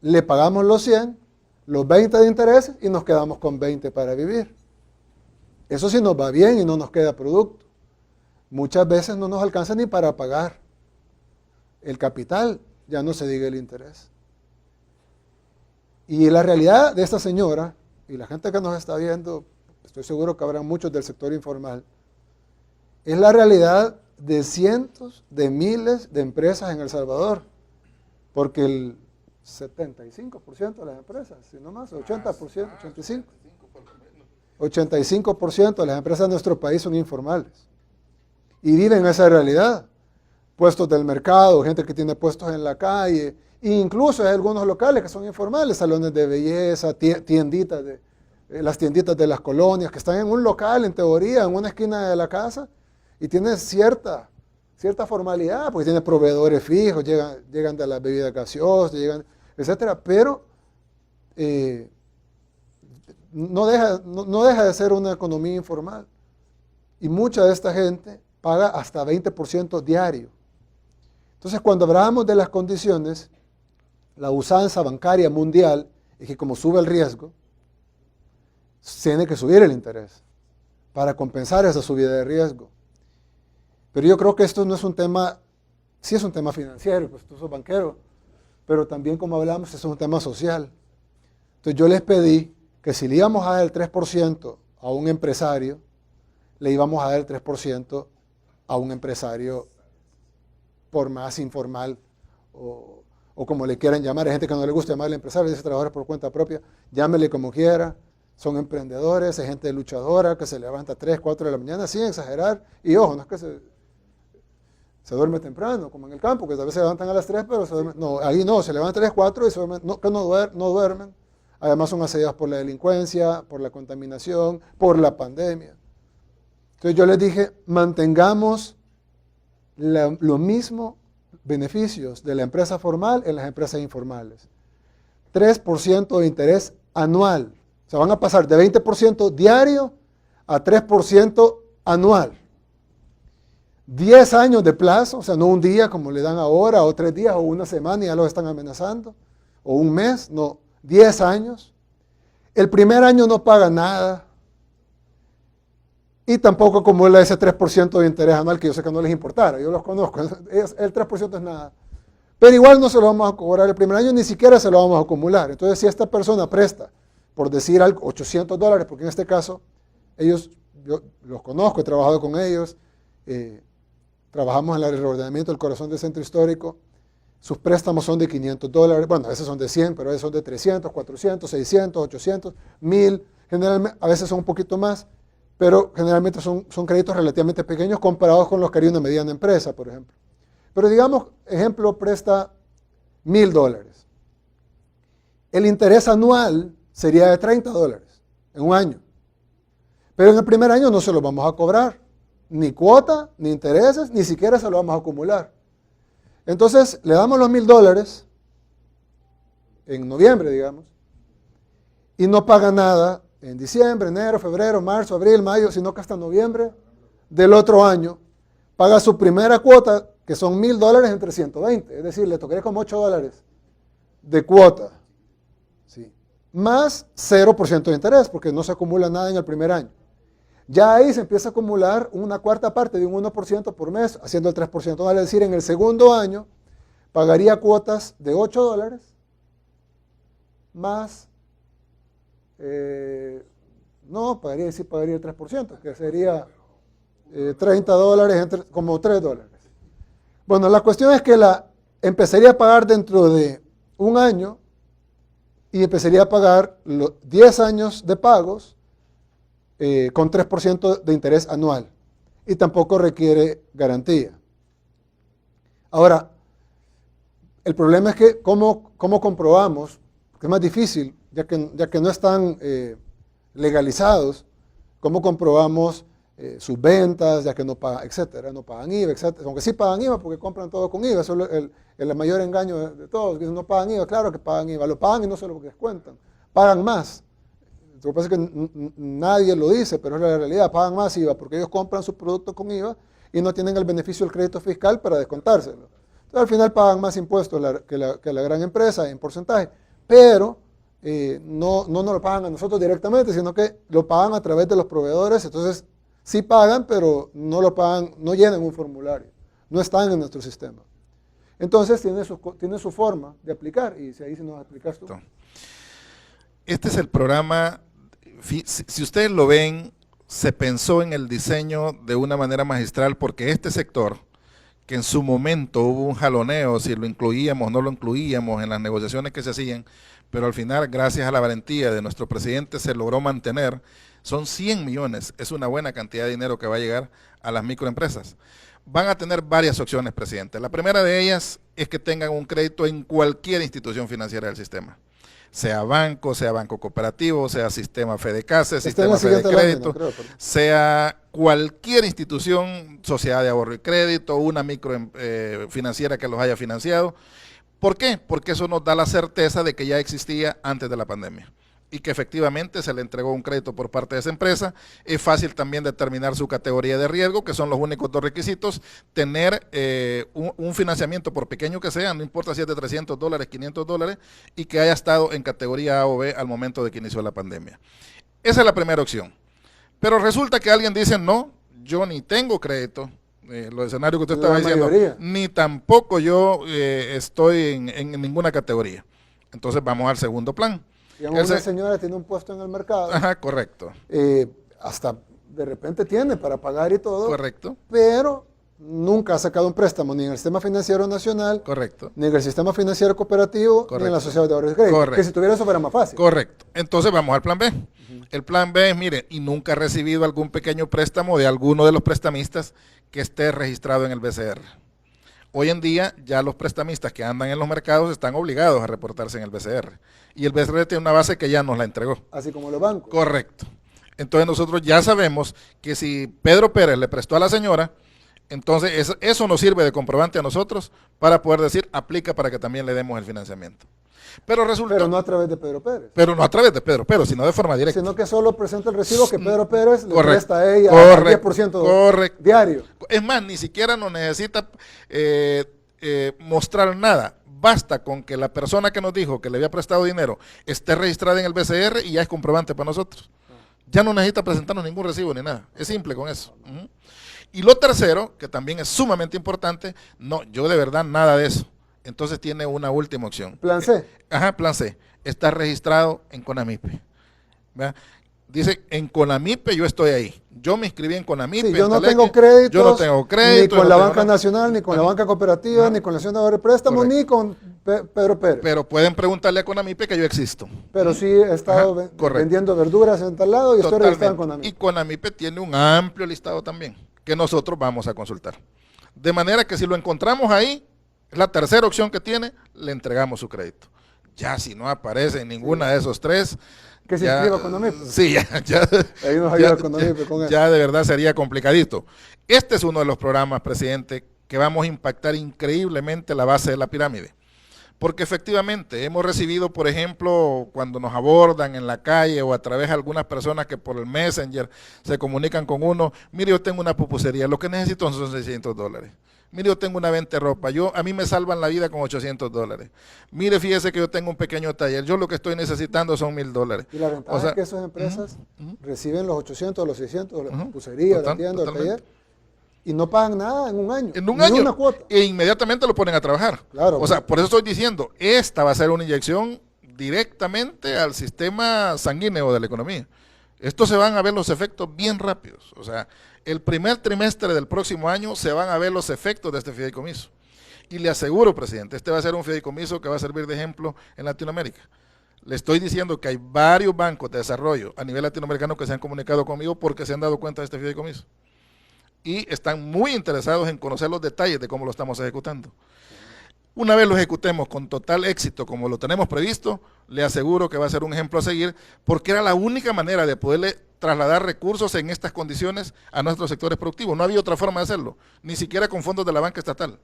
le pagamos los 100, los 20 de intereses y nos quedamos con 20 para vivir. Eso sí nos va bien y no nos queda producto. Muchas veces no nos alcanza ni para pagar el capital, ya no se diga el interés. Y la realidad de esta señora, y la gente que nos está viendo, estoy seguro que habrá muchos del sector informal, es la realidad de cientos de miles de empresas en El Salvador, porque el 75% de las empresas, si no más, 80%, 85%, 85% de las empresas de nuestro país son informales y viven esa realidad. Puestos del mercado, gente que tiene puestos en la calle, e incluso hay algunos locales que son informales, salones de belleza, tienditas las tienditas de las colonias, que están en un local, en teoría, en una esquina de la casa, y tienen cierta formalidad, porque tienen proveedores fijos, llegan de las bebidas gaseosas, etcétera, pero no deja de ser una economía informal. Y mucha de esta gente paga hasta 20% diario. Entonces, cuando hablamos de las condiciones, la usanza bancaria mundial es que como sube el riesgo, tiene que subir el interés para compensar esa subida de riesgo. Pero yo creo que esto no es un tema, sí es un tema financiero, pues tú sos banquero, pero también, como hablamos, es un tema social. Entonces yo les pedí que si le íbamos a dar el 3% a un empresario, le íbamos a dar el 3% a un empresario por más informal o como le quieran llamar. Hay gente que no le gusta llamarle empresario, dice trabajadores por cuenta propia, llámele como quiera. Son emprendedores, hay gente luchadora que se levanta a 3, 4 de la mañana sin exagerar. Y ojo, no es que se duerme temprano, como en el campo, que tal vez se levantan a las 3, pero se duermen. No, ahí no, se levantan a 3, 4 y se duermen, no duermen. Además son asediados por la delincuencia, por la contaminación, por la pandemia. Entonces yo les dije, mantengamos los mismos beneficios de la empresa formal en las empresas informales. 3% de interés anual. O sea, van a pasar de 20% diario a 3% anual. 10 años de plazo, o sea, no un día como le dan ahora, o 3 días, o una semana y ya los están amenazando, o un mes, no, 10 años. El primer año no paga nada. y tampoco acumula ese 3% de interés anual que yo sé que no les importara, yo los conozco, el 3% es nada. Pero igual no se lo vamos a cobrar el primer año, ni siquiera se lo vamos a acumular. Entonces, si esta persona presta, por decir algo, $800, porque en este caso, ellos, yo los conozco, he trabajado con ellos, trabajamos en el reordenamiento del corazón del centro histórico, sus préstamos son de $500, bueno, a veces son de 100, pero a veces son de 300, 400, 600, 800, 1000, generalmente, a veces son un poquito más, pero generalmente son créditos relativamente pequeños comparados con los que haría una mediana empresa, por ejemplo. Pero digamos, ejemplo, presta $1000. El interés anual sería de $30 en un año. Pero en el primer año no se lo vamos a cobrar, ni cuota, ni intereses, ni siquiera se lo vamos a acumular. Entonces, le damos los $1000 en noviembre, digamos, y no paga nada en diciembre, enero, febrero, marzo, abril, mayo, sino que hasta noviembre del otro año paga su primera cuota, que son $1000 entre 120, es decir, le tocaría como $8 de cuota, ¿sí? Más 0% de interés, porque no se acumula nada en el primer año. Ya ahí se empieza a acumular una cuarta parte de un 1% por mes, haciendo el 3%, vale decir, en el segundo año pagaría cuotas de $8 más, pagaría el 3%, que sería $30, como $3. Bueno, la cuestión es que empezaría a pagar dentro de un año y empezaría a pagar los 10 años de pagos con 3% de interés anual y tampoco requiere garantía. Ahora, el problema es que ¿cómo comprobamos? Porque es más difícil, ya que no están legalizados, ¿cómo comprobamos sus ventas, ya que no pagan, etcétera, no pagan IVA, etcétera? Aunque sí pagan IVA porque compran todo con IVA, eso es el mayor engaño de todos, que no pagan IVA, claro que pagan IVA, lo pagan y no se lo descuentan, pagan más. Lo que pasa es que nadie lo dice, pero es la realidad, pagan más IVA porque ellos compran sus productos con IVA y no tienen el beneficio del crédito fiscal para descontárselo. Entonces al final pagan más impuestos que la gran empresa en porcentaje, pero no nos lo pagan a nosotros directamente, sino que lo pagan a través de los proveedores. Entonces sí pagan, pero no lo pagan, no llenan un formulario, no están en nuestro sistema. Entonces tiene su forma de aplicar, y si ahí se nos explicas tú. Este es el programa, si ustedes lo ven, se pensó en el diseño de una manera magistral, porque este sector, que en su momento hubo un jaloneo, si lo incluíamos o no lo incluíamos en las negociaciones que se hacían, pero al final, gracias a la valentía de nuestro presidente, se logró mantener. Son 100 millones, es una buena cantidad de dinero que va a llegar a las microempresas. Van a tener varias opciones, presidente. La primera de ellas es que tengan un crédito en cualquier institución financiera del sistema, sea banco cooperativo, sea sistema FEDECASE, sistema FEDECRÉDITO, sea cualquier institución, sociedad de ahorro y crédito, una micro financiera que los haya financiado. ¿Por qué? Porque eso nos da la certeza de que ya existía antes de la pandemia y que efectivamente se le entregó un crédito por parte de esa empresa. Es fácil también determinar su categoría de riesgo, que son los únicos dos requisitos: tener un financiamiento, por pequeño que sea, no importa si es de $300, $500, y que haya estado en categoría A o B al momento de que inició la pandemia. Esa es la primera opción. Pero resulta que alguien dice, no, yo ni tengo crédito, los escenarios que usted estaba diciendo, ni tampoco yo estoy en ninguna categoría. Entonces vamos al segundo plan. Digamos, una señora tiene un puesto en el mercado. Ajá, correcto. Hasta de repente tiene para pagar y todo. Correcto. Pero nunca ha sacado un préstamo ni en el sistema financiero nacional. Correcto. Ni en el sistema financiero cooperativo. Correcto. Ni en la sociedad de ahorros y crédito. Correcto. Que si tuviera eso fuera más fácil. Correcto. Entonces vamos al plan B. El plan B es, mire, y nunca ha recibido algún pequeño préstamo de alguno de los prestamistas que esté registrado en el BCR. Hoy en día ya los prestamistas que andan en los mercados están obligados a reportarse en el BCR. Y el BCR tiene una base que ya nos la entregó. Así como los bancos. Correcto. Entonces nosotros ya sabemos que si Pedro Pérez le prestó a la señora, entonces eso nos sirve de comprobante a nosotros para poder decir, aplica para que también le demos el financiamiento. Pero no a través de Pedro Pérez. Pero no a través de Pedro Pérez, sino de forma directa. Sino que solo presenta el recibo que Pedro Pérez le correcto, presta a ella al 10% correcto, diario. Es más, ni siquiera nos necesita mostrar nada. Basta con que la persona que nos dijo que le había prestado dinero esté registrada en el BCR y ya es comprobante para nosotros. Ya no necesita presentarnos ningún recibo ni nada. Es simple con eso. Y lo tercero, que también es sumamente importante, no, yo de verdad nada de eso. Entonces tiene una última opción. Plan C. Plan C. Está registrado en CONAMIPE. ¿Verdad? Dice, en CONAMIPE yo estoy ahí. Yo me inscribí en CONAMIPE. Sí, yo no Teleque, tengo créditos. Yo no tengo crédito. Ni con no la tengo banca nada. nacional, ni con la banca cooperativa, ni con la Nación de Préstamos, Correcto. ni con Pedro Pérez. Pero pueden preguntarle a CONAMIPE que yo existo. Pero sí he estado correcto. vendiendo verduras en tal lado y estoy registrado en CONAMIPE. Y CONAMIPE tiene un amplio listado también, que nosotros vamos a consultar. De manera que si lo encontramos ahí, es la tercera opción que tiene, le entregamos su crédito. Ya si no aparece en ninguna de esos tres, que se inscriba CONAMIPE. Sí, ahí nos ayuda CONAMIPE con eso. Ya de verdad sería complicadito. Este es uno de los programas, presidente, que vamos a impactar increíblemente la base de la pirámide. Porque efectivamente hemos recibido, por ejemplo, cuando nos abordan en la calle o a través de algunas personas que por el Messenger se comunican con uno, mire, yo tengo una pupusería, lo que necesito son $600. Mire, yo tengo una venta de ropa, a mí me salvan la vida con $800. Mire, fíjese que yo tengo un pequeño taller, yo lo que estoy necesitando son $1,000. Y la ventaja es que esas empresas reciben los 800, los 600, la pupusería, la tienda, el taller, y no pagan nada en un año. En un año. Una cuota. E inmediatamente lo ponen a trabajar. Claro. O sea, por eso estoy diciendo, esta va a ser una inyección directamente al sistema sanguíneo de la economía. Esto se van a ver los efectos bien rápidos. O sea, el primer trimestre del próximo año se van a ver los efectos de este fideicomiso. Y le aseguro, presidente, este va a ser un fideicomiso que va a servir de ejemplo en Latinoamérica. Le estoy diciendo que hay varios bancos de desarrollo a nivel latinoamericano que se han comunicado conmigo porque se han dado cuenta de este fideicomiso. Y están muy interesados en conocer los detalles de cómo lo estamos ejecutando. Una vez lo ejecutemos con total éxito, como lo tenemos previsto, le aseguro que va a ser un ejemplo a seguir, porque era la única manera de poderle trasladar recursos en estas condiciones a nuestros sectores productivos. No había otra forma de hacerlo, ni siquiera con fondos de la banca estatal.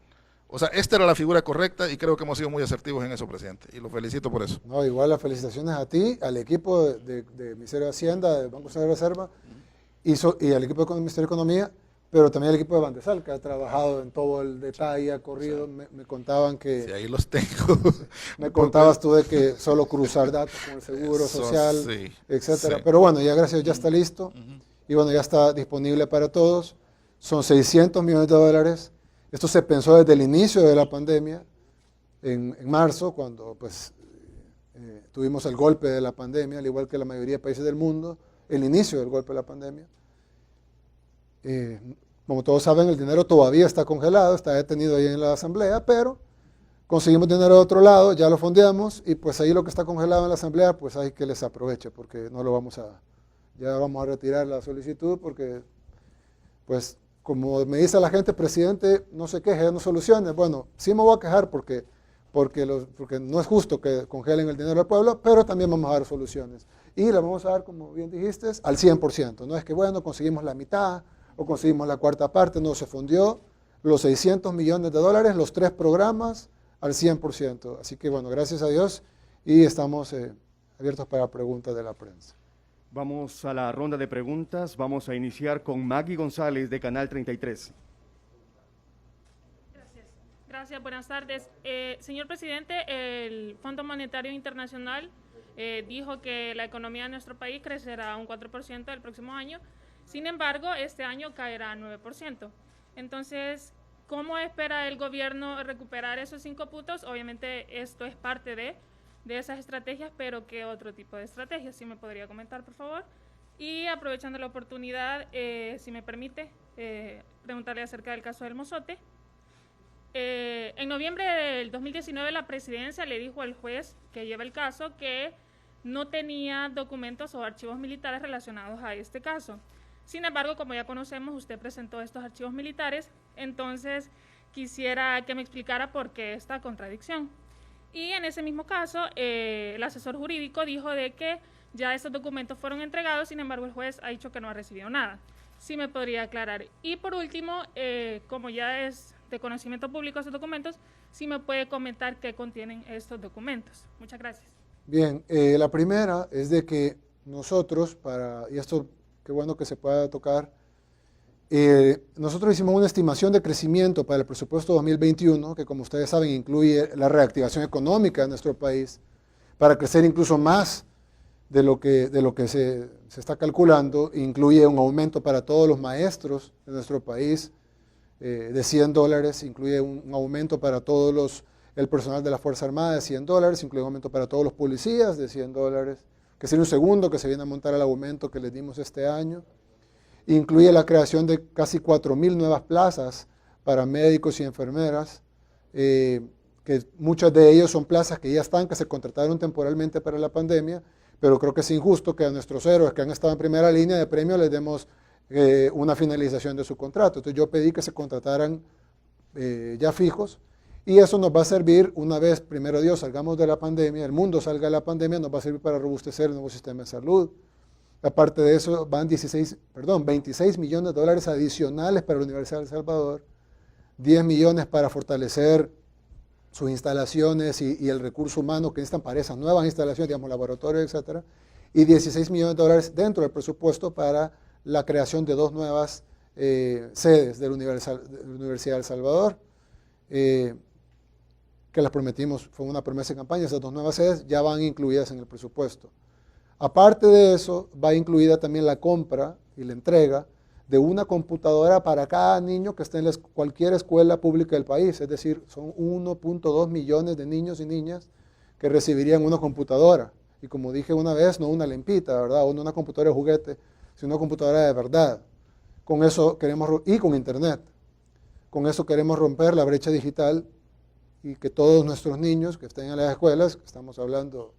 O sea, esta era la figura correcta y creo que hemos sido muy asertivos en eso, presidente, y lo felicito por eso. No, igual las felicitaciones a ti, al equipo de Ministerio de Hacienda, del Banco Central de Reserva, y al equipo del Ministerio de Economía, pero también el equipo de Bandesal, que ha trabajado en todo el detalle, ha corrido, me contaban que... Sí, ahí los tengo. Me contabas tú de que solo cruzar datos con el Seguro Social, sí, etcétera. sí. Pero bueno, ya gracias, ya está listo, y bueno, ya está disponible para todos. Son $600 millones. Esto se pensó desde el inicio de la pandemia, en marzo, cuando pues tuvimos el golpe de la pandemia, al igual que la mayoría de países del mundo, el inicio del golpe de la pandemia. Como todos saben, el dinero todavía está congelado, está detenido ahí en la asamblea, pero conseguimos dinero de otro lado, ya lo fondeamos, y pues ahí lo que está congelado en la asamblea, pues hay que les aproveche, porque no lo vamos ya vamos a retirar la solicitud, porque pues como me dice la gente, presidente, no se queje, no solucione. Bueno, sí me voy a quejar porque no es justo que congelen el dinero del pueblo, pero también vamos a dar soluciones. Y la vamos a dar, como bien dijiste, al 100%. No es que, bueno, conseguimos la mitad o conseguimos la cuarta parte, no, se fundió los $600 millones, los 3 programas al 100%. Así que, bueno, gracias a Dios y estamos abiertos para preguntas de la prensa. Vamos a la ronda de preguntas. Vamos a iniciar con Maggie González de Canal 33. Gracias, buenas tardes. Señor presidente, el Fondo Monetario Internacional dijo que la economía de nuestro país crecerá un 4% el próximo año. Sin embargo, este año caerá a 9%. Entonces, ¿cómo espera el gobierno recuperar esos 5 puntos? Obviamente, esto es parte de esas estrategias, pero ¿qué otro tipo de estrategias? Si me podría comentar, por favor. Y aprovechando la oportunidad, si me permite, preguntarle acerca del caso del Mozote. En noviembre del 2019, la presidencia le dijo al juez que lleva el caso que no tenía documentos o archivos militares relacionados a este caso. Sin embargo, como ya conocemos, usted presentó estos archivos militares, entonces quisiera que me explicara por qué esta contradicción. Y en ese mismo caso, el asesor jurídico dijo de que ya estos documentos fueron entregados, sin embargo, el juez ha dicho que no ha recibido nada. Sí me podría aclarar. Y por último, como ya es de conocimiento público estos documentos, sí me puede comentar qué contienen estos documentos. Muchas gracias. Bien, la primera es de que nosotros, y esto qué bueno que se pueda tocar, nosotros hicimos una estimación de crecimiento para el presupuesto 2021, que como ustedes saben incluye la reactivación económica de nuestro país, para crecer incluso más de lo que se está calculando, incluye un aumento para todos los maestros de nuestro país de $100, incluye un aumento para el personal de la Fuerza Armada de $100, incluye un aumento para todos los policías de $100, que sería un segundo que se viene a montar al aumento que les dimos este año. Incluye la creación de casi 4,000 nuevas plazas para médicos y enfermeras, que muchas de ellas son plazas que ya están, que se contrataron temporalmente para la pandemia, pero creo que es injusto que a nuestros héroes que han estado en primera línea de premio les demos una finalización de su contrato. Entonces yo pedí que se contrataran ya fijos, y eso nos va a servir una vez, primero Dios, salgamos de la pandemia, el mundo salga de la pandemia, nos va a servir para robustecer el nuevo sistema de salud. Aparte de eso, van 26 millones de dólares adicionales para la Universidad de El Salvador, 10 millones para fortalecer sus instalaciones y el recurso humano que necesitan para esas nuevas instalaciones, digamos, laboratorios, etcétera, y 16 millones de dólares dentro del presupuesto para la creación de 2 nuevas sedes de la Universidad de El Salvador, que las prometimos, fue una promesa de campaña. Esas 2 nuevas sedes ya van incluidas en el presupuesto. Aparte de eso, va incluida también la compra y la entrega de una computadora para cada niño que esté en cualquier escuela pública del país. Es decir, son 1.2 millones de niños y niñas que recibirían una computadora. Y como dije una vez, no una lempita, ¿verdad? O no una computadora de juguete, sino una computadora de verdad. Con eso queremos, y con internet. Con eso queremos romper la brecha digital y que todos nuestros niños que estén en las escuelas, que estamos hablando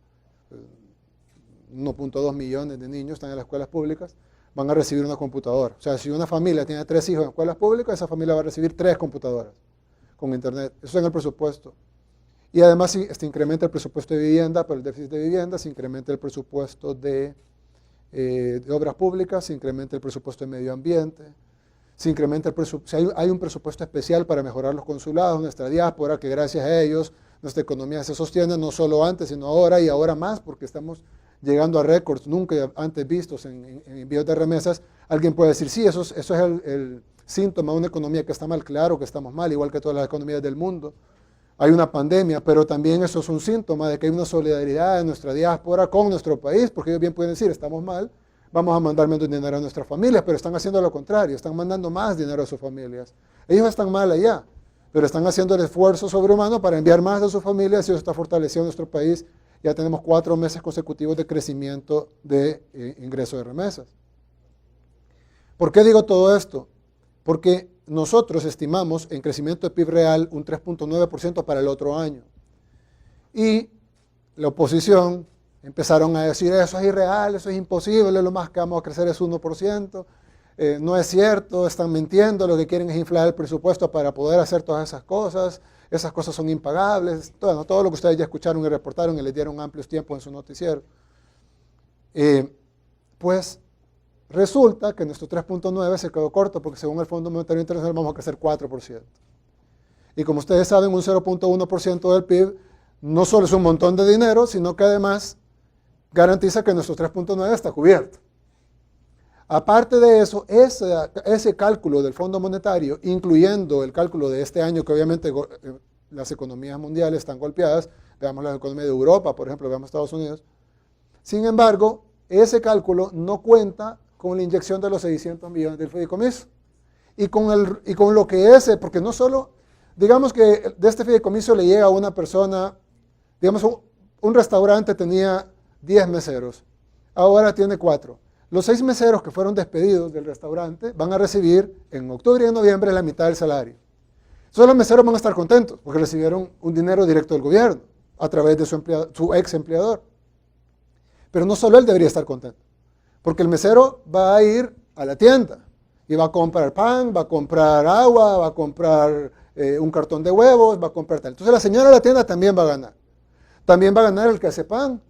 1.2 millones de niños están en las escuelas públicas, van a recibir una computadora. O sea, si una familia tiene 3 hijos en escuelas públicas, esa familia va a recibir 3 computadoras con internet. Eso es en el presupuesto. Y además, si se incrementa el presupuesto de vivienda, por el déficit de vivienda, se incrementa el presupuesto de obras públicas, se incrementa el presupuesto de medio ambiente, se incrementa el presupuesto, hay un presupuesto especial para mejorar los consulados, nuestra diáspora, que gracias a ellos nuestra economía se sostiene, no solo antes, sino ahora y ahora más, porque estamos llegando a récords nunca antes vistos en envíos de remesas. Alguien puede decir, sí, eso es el síntoma de una economía que está mal. Claro que estamos mal, igual que todas las economías del mundo. Hay una pandemia, pero también eso es un síntoma de que hay una solidaridad de nuestra diáspora con nuestro país, porque ellos bien pueden decir, estamos mal, vamos a mandar menos dinero a nuestras familias, pero están haciendo lo contrario, están mandando más dinero a sus familias. Ellos están mal allá, pero están haciendo el esfuerzo sobrehumano para enviar más a sus familias, y eso está fortaleciendo nuestro país. Ya tenemos 4 meses consecutivos de crecimiento de ingreso de remesas. ¿Por qué digo todo esto? Porque nosotros estimamos en crecimiento de PIB real un 3.9% para el otro año. Y la oposición empezaron a decir, eso es irreal, eso es imposible, lo más que vamos a crecer es 1%, no es cierto, están mintiendo, lo que quieren es inflar el presupuesto para poder hacer todas esas cosas son impagables, todo lo que ustedes ya escucharon y reportaron y les dieron amplios tiempos en su noticiero. Pues resulta que nuestro 3.9 se quedó corto, porque según el Fondo Monetario Internacional vamos a crecer 4%. Y como ustedes saben, un 0.1% del PIB no solo es un montón de dinero, sino que además garantiza que nuestro 3.9 está cubierto. Aparte de eso, ese cálculo del Fondo Monetario, incluyendo el cálculo de este año, que obviamente las economías mundiales están golpeadas, veamos la economía de Europa, por ejemplo, veamos Estados Unidos. Sin embargo, ese cálculo no cuenta con la inyección de los 600 millones del fideicomiso. Y con lo que porque no solo, digamos que de este fideicomiso le llega a una persona, digamos, un restaurante tenía 10 meseros, ahora tiene 4. Los 6 meseros que fueron despedidos del restaurante van a recibir en octubre y en noviembre la mitad del salario. Solo los meseros van a estar contentos porque recibieron un dinero directo del gobierno a través de su ex empleador. Pero no solo él debería estar contento, porque el mesero va a ir a la tienda y va a comprar pan, va a comprar agua, va a comprar un cartón de huevos, va a comprar tal. Entonces la señora de la tienda también va a ganar. También va a ganar el que hace pan,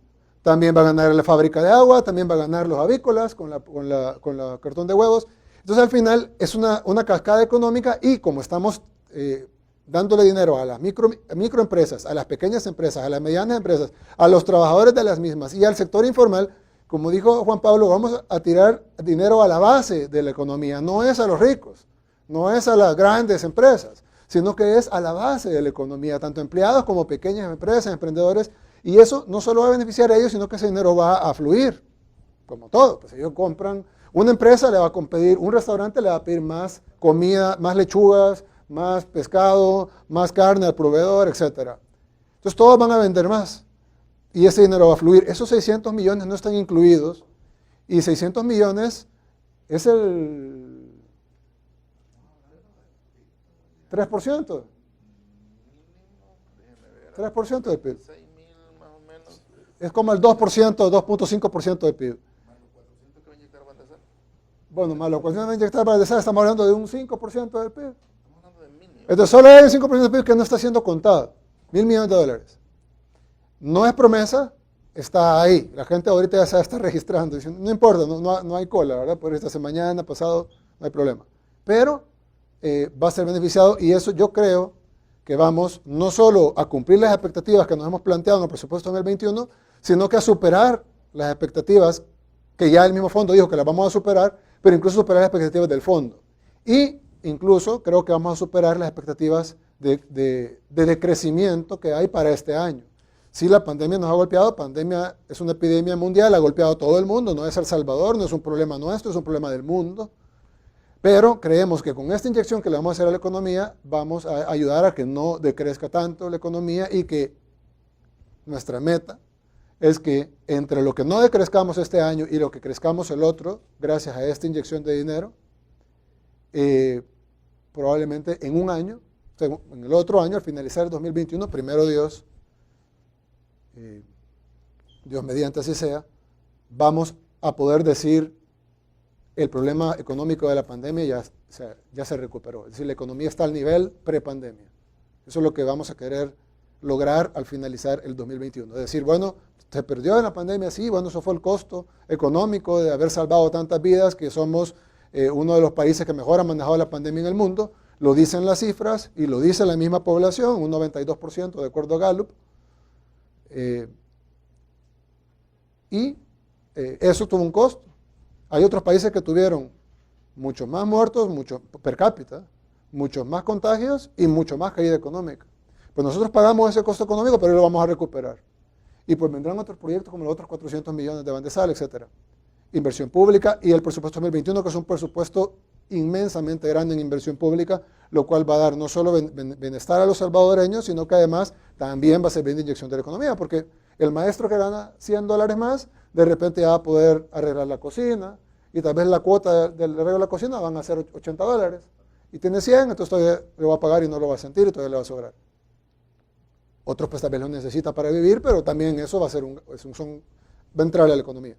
también va a ganar la fábrica de agua, también va a ganar los avícolas con la cartón de huevos. Entonces al final es una cascada económica, y como estamos dándole dinero a las microempresas, a las pequeñas empresas, a las medianas empresas, a los trabajadores de las mismas y al sector informal, como dijo Juan Pablo, vamos a tirar dinero a la base de la economía, no es a los ricos, no es a las grandes empresas, sino que es a la base de la economía, tanto empleados como pequeñas empresas, emprendedores. Y eso no solo va a beneficiar a ellos, sino que ese dinero va a fluir, como todo. Pues ellos compran, una empresa le va a pedir, un restaurante le va a pedir más comida, más lechugas, más pescado, más carne al proveedor, etc. Entonces todos van a vender más y ese dinero va a fluir. Esos 600 millones no están incluidos y 600 millones es el 3%. 3% del PIB. 6.000 más o menos, Es como el 2%, 2.5% del PIB. más los 400 que va a inyectar Baltasar. Bueno, más lo que va a inyectar Baltasar, estamos hablando de un 5% del PIB. Estamos hablando de mínimo. Entonces solo hay un 5% del PIB que no está siendo contado. 1.000 millones de dólares. No es promesa, está ahí. La gente ahorita ya se está registrando. Diciendo, no importa, no hay cola, ¿verdad? Puede estarse mañana, pasado, no hay problema. Pero va a ser beneficiado y eso yo creo que vamos no solo a cumplir las expectativas que nos hemos planteado en el presupuesto 2021, sino que a superar las expectativas que ya el mismo fondo dijo que las vamos a superar, pero incluso superar las expectativas del fondo. Y incluso creo que vamos a superar las expectativas de decrecimiento que hay para este año. Si la pandemia nos ha golpeado, pandemia es una epidemia mundial, ha golpeado a todo el mundo, no es El Salvador, no es un problema nuestro, es un problema del mundo. Pero creemos que con esta inyección que le vamos a hacer a la economía, vamos a ayudar a que no decrezca tanto la economía y que nuestra meta es que entre lo que no decrezcamos este año y lo que crezcamos el otro, gracias a esta inyección de dinero, probablemente en un año, en el otro año, al finalizar el 2021, primero Dios, Dios mediante así sea, vamos a poder decir el problema económico de la pandemia ya se recuperó. Es decir, la economía está al nivel prepandemia. Eso es lo que vamos a querer lograr al finalizar el 2021. Es decir, bueno, se perdió en la pandemia, sí, bueno, eso fue el costo económico de haber salvado tantas vidas, que somos uno de los países que mejor ha manejado la pandemia en el mundo. Lo dicen las cifras y lo dice la misma población, un 92% de acuerdo a Gallup. Eso tuvo un costo. Hay otros países que tuvieron muchos más muertos, mucho per cápita, muchos más contagios y mucho más caída económica. Pues nosotros pagamos ese costo económico, pero lo vamos a recuperar. Y pues vendrán otros proyectos como los otros 400 millones de Bandesal, etc. Inversión pública y el presupuesto 2021, que es un presupuesto inmensamente grande en inversión pública, lo cual va a dar no solo bienestar a los salvadoreños, sino que además también va a servir de inyección de la economía, porque el maestro que gana $100 más, de repente ya va a poder arreglar la cocina, y tal vez la cuota del arreglo de la cocina van a ser $80, y tiene 100, entonces todavía le va a pagar y no lo va a sentir, y todavía le va a sobrar. Otros pues tal vez lo necesita para vivir, pero también eso va a ser va a entrar a la economía.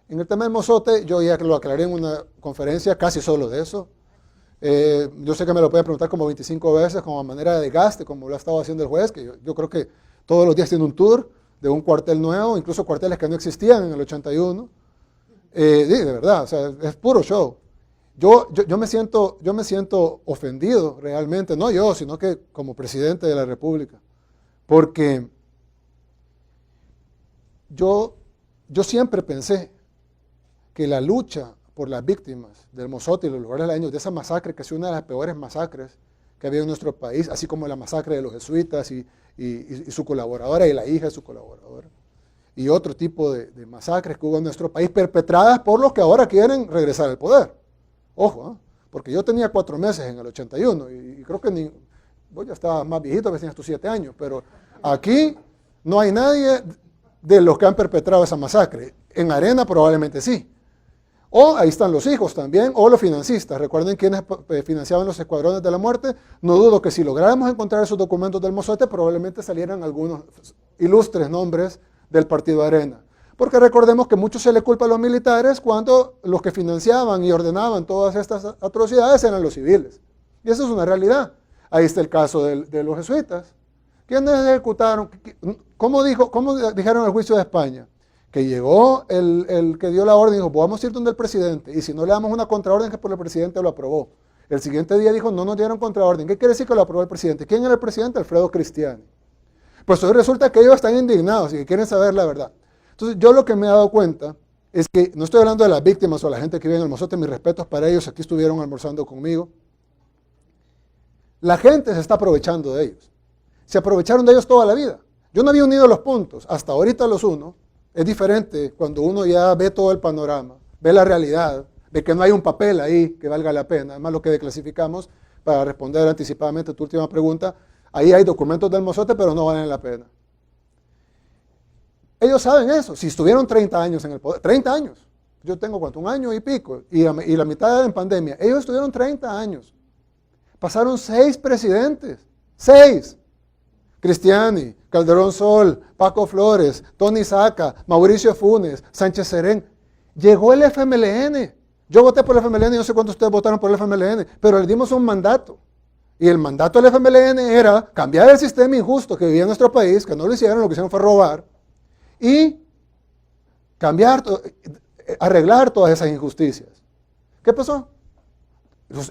En el tema del mozote, yo ya lo aclaré en una conferencia casi solo de eso. Yo sé que me lo pueden preguntar como 25 veces, como manera de desgaste, como lo ha estado haciendo el juez, que yo creo que todos los días tiene un tour de un cuartel nuevo, incluso cuarteles que no existían en el 81. De verdad, o sea, es puro show. Yo me siento ofendido realmente, no yo, sino que como presidente de la República, porque yo siempre pensé que la lucha por las víctimas del Mozote y los lugares aledaños de esa masacre, que es una de las peores masacres que había en nuestro país, así como la masacre de los jesuitas y su colaboradora y la hija de su colaboradora, y otro tipo de masacres que hubo en nuestro país perpetradas por los que ahora quieren regresar al poder. Ojo, porque yo tenía 4 meses en el 81 y creo que vos ya estabas más viejito, a veces tenías tus 7 años, pero aquí no hay nadie de los que han perpetrado esa masacre. En Arena probablemente sí. O ahí están los hijos también, o los financistas. Recuerden quiénes financiaban los escuadrones de la muerte. No dudo que si lográramos encontrar esos documentos del Mozote, probablemente salieran algunos ilustres nombres del partido Arena. Porque recordemos que mucho se le culpa a los militares cuando los que financiaban y ordenaban todas estas atrocidades eran los civiles. Y eso es una realidad. Ahí está el caso de los jesuitas. ¿Quiénes ejecutaron? ¿Cómo dijeron en el juicio de España? Que llegó el que dio la orden y dijo, vamos a ir donde el presidente, y si no le damos una contraorden que por el presidente lo aprobó. El siguiente día dijo, no nos dieron contraorden. ¿Qué quiere decir que lo aprobó el presidente? ¿Quién era el presidente? Alfredo Cristiani. Pues hoy resulta que ellos están indignados y que quieren saber la verdad. Entonces yo lo que me he dado cuenta es que, no estoy hablando de las víctimas o la gente que vive en el Mozote, mis respetos para ellos, aquí estuvieron almorzando conmigo. La gente se está aprovechando de ellos. Se aprovecharon de ellos toda la vida. Yo no había unido los puntos, hasta ahorita los uno. Es diferente cuando uno ya ve todo el panorama, ve la realidad, ve que no hay un papel ahí que valga la pena. Además, lo que declasificamos, para responder anticipadamente a tu última pregunta, ahí hay documentos del Mozote, pero no valen la pena. Ellos saben eso. Si estuvieron 30 años en el poder, 30 años. Yo tengo, ¿cuánto? 1 año y pico, y la mitad en pandemia. Ellos estuvieron 30 años. Pasaron 6 presidentes. 6. Cristiani, Calderón Sol, Paco Flores, Tony Saca, Mauricio Funes, Sánchez Serén. Llegó el FMLN. Yo voté por el FMLN, yo no sé cuántos de ustedes votaron por el FMLN, pero le dimos un mandato. Y el mandato del FMLN era cambiar el sistema injusto que vivía en nuestro país, que no lo hicieron, lo que hicieron fue robar, y arreglar todas esas injusticias. ¿Qué pasó?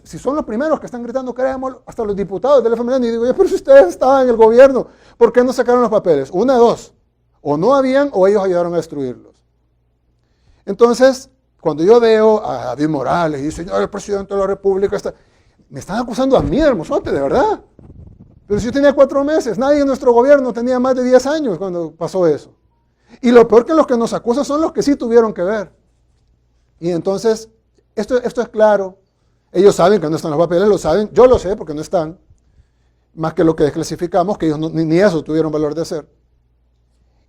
Si son los primeros que están gritando queremos, hasta los diputados del FMLN, y digo yo, pero si ustedes estaban en el gobierno, ¿por qué no sacaron los papeles? Una de dos, o no habían o ellos ayudaron a destruirlos. Entonces, cuando yo veo a David Morales y dice, señor, el presidente de la República está... Me están acusando a mí del Mozote, de verdad. Pero si yo tenía 4 meses, nadie en nuestro gobierno tenía más de 10 años cuando pasó eso. Y lo peor que los que nos acusan son los que sí tuvieron que ver. Y entonces, esto es claro. Ellos saben que no están los papeles, lo saben. Yo lo sé porque no están. Más que lo que desclasificamos, que ellos ni eso tuvieron valor de hacer.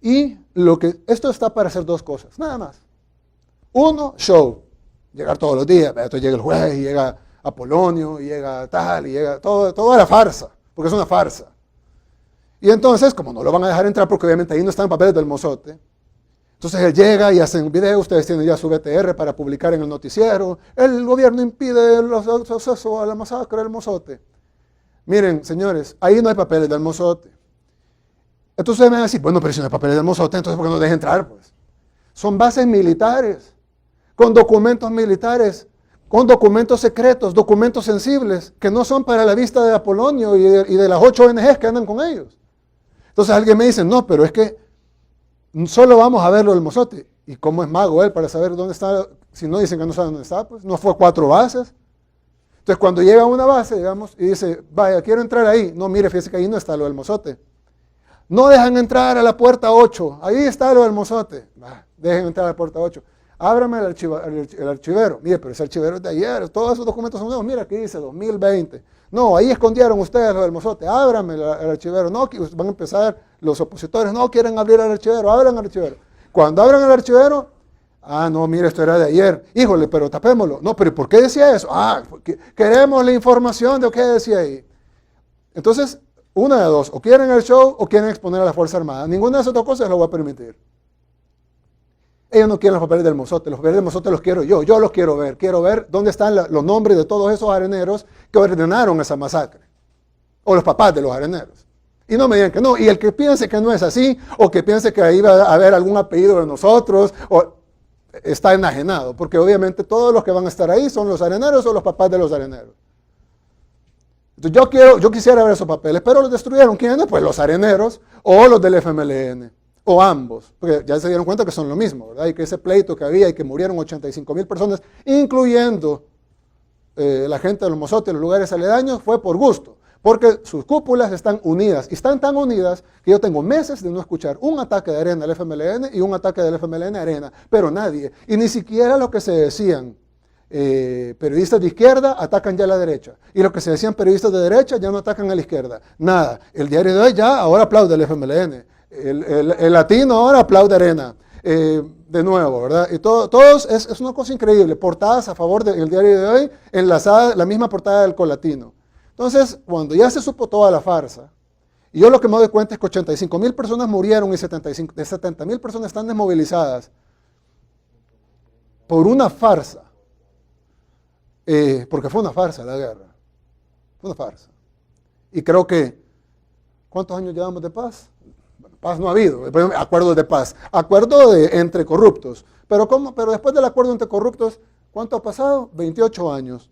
Y esto está para hacer 2 cosas, nada más. 1, show. Llegar todos los días. Entonces llega el juez y llega Apolonio, y llega tal, y llega toda la farsa, porque es una farsa. Y entonces, como no lo van a dejar entrar, porque obviamente ahí no están papeles del Mozote, entonces él llega y hacen un video, ustedes tienen ya su BTR para publicar en el noticiero, el gobierno impide el acceso a la masacre del Mozote. Miren, señores, ahí no hay papeles del Mozote. Entonces me van a decir, bueno, pero si no hay papeles del Mozote, entonces ¿por qué no deja entrar? Pues son bases militares, con documentos militares, con documentos secretos, documentos sensibles, que no son para la vista de Apolonio y de las 8 ONGs que andan con ellos. Entonces alguien me dice, no, pero es que solo vamos a verlo del Mozote. ¿Y cómo es mago él para saber dónde está? Si no dicen que no saben dónde está, pues no fue a 4 bases. Entonces cuando llega a una base, digamos, y dice, vaya, quiero entrar ahí. No, mire, fíjese que ahí no está lo del Mozote. No dejan entrar a la puerta 8, ahí está lo del Mozote. Dejen entrar a la puerta 8. Ábrame el archivero. Mire, pero ese archivero es de ayer, todos esos documentos son nuevos. Mira, aquí dice 2020. No, ahí escondieron ustedes lo del Mozote. Ábrame el archivero. No, van a empezar los opositores. No quieren abrir el archivero. Abran el archivero. Cuando abran el archivero, no, mire, esto era de ayer. Híjole, pero tapémoslo. No, pero ¿por qué decía eso? Queremos la información de lo que decía ahí. Entonces, una de dos. O quieren el show o quieren exponer a la Fuerza Armada. Ninguna de esas 2 cosas lo voy a permitir. Ellos no quieren los papeles del Mozote, los papeles del Mozote los quiero yo los quiero ver dónde están los nombres de todos esos areneros que ordenaron esa masacre, o los papás de los areneros. Y no me digan que no, y el que piense que no es así, o que piense que ahí va a haber algún apellido de nosotros, está enajenado, porque obviamente todos los que van a estar ahí son los areneros o los papás de los areneros. Entonces yo quisiera ver esos papeles, pero los destruyeron. ¿Quiénes? Pues los areneros o los del FMLN. O ambos, porque ya se dieron cuenta que son lo mismo, ¿verdad? Y que ese pleito que había y que murieron 85,000 personas, incluyendo la gente de los Mozotes y los lugares aledaños, fue por gusto, porque sus cúpulas están unidas, y están tan unidas que yo tengo meses de no escuchar un ataque de Arena al FMLN y un ataque del FMLN a Arena, pero nadie, y ni siquiera lo que se decían periodistas de izquierda atacan ya a la derecha, y lo que se decían periodistas de derecha ya no atacan a la izquierda, nada. El diario de hoy ya ahora aplaude al FMLN. El latino ahora aplaude Arena, de nuevo, ¿verdad? Y todos es una cosa increíble, portadas a favor del diario de hoy, enlazadas, la misma portada del Colatino. Entonces, cuando ya se supo toda la farsa, y yo lo que me doy cuenta es que 85,000 personas murieron y de 70,000 personas están desmovilizadas por una farsa, porque fue una farsa la guerra, fue una farsa. Y creo que, ¿cuántos años llevamos de paz? Paz no ha habido, acuerdos de paz, acuerdo entre corruptos. Pero después del acuerdo entre corruptos, ¿cuánto ha pasado? 28 años.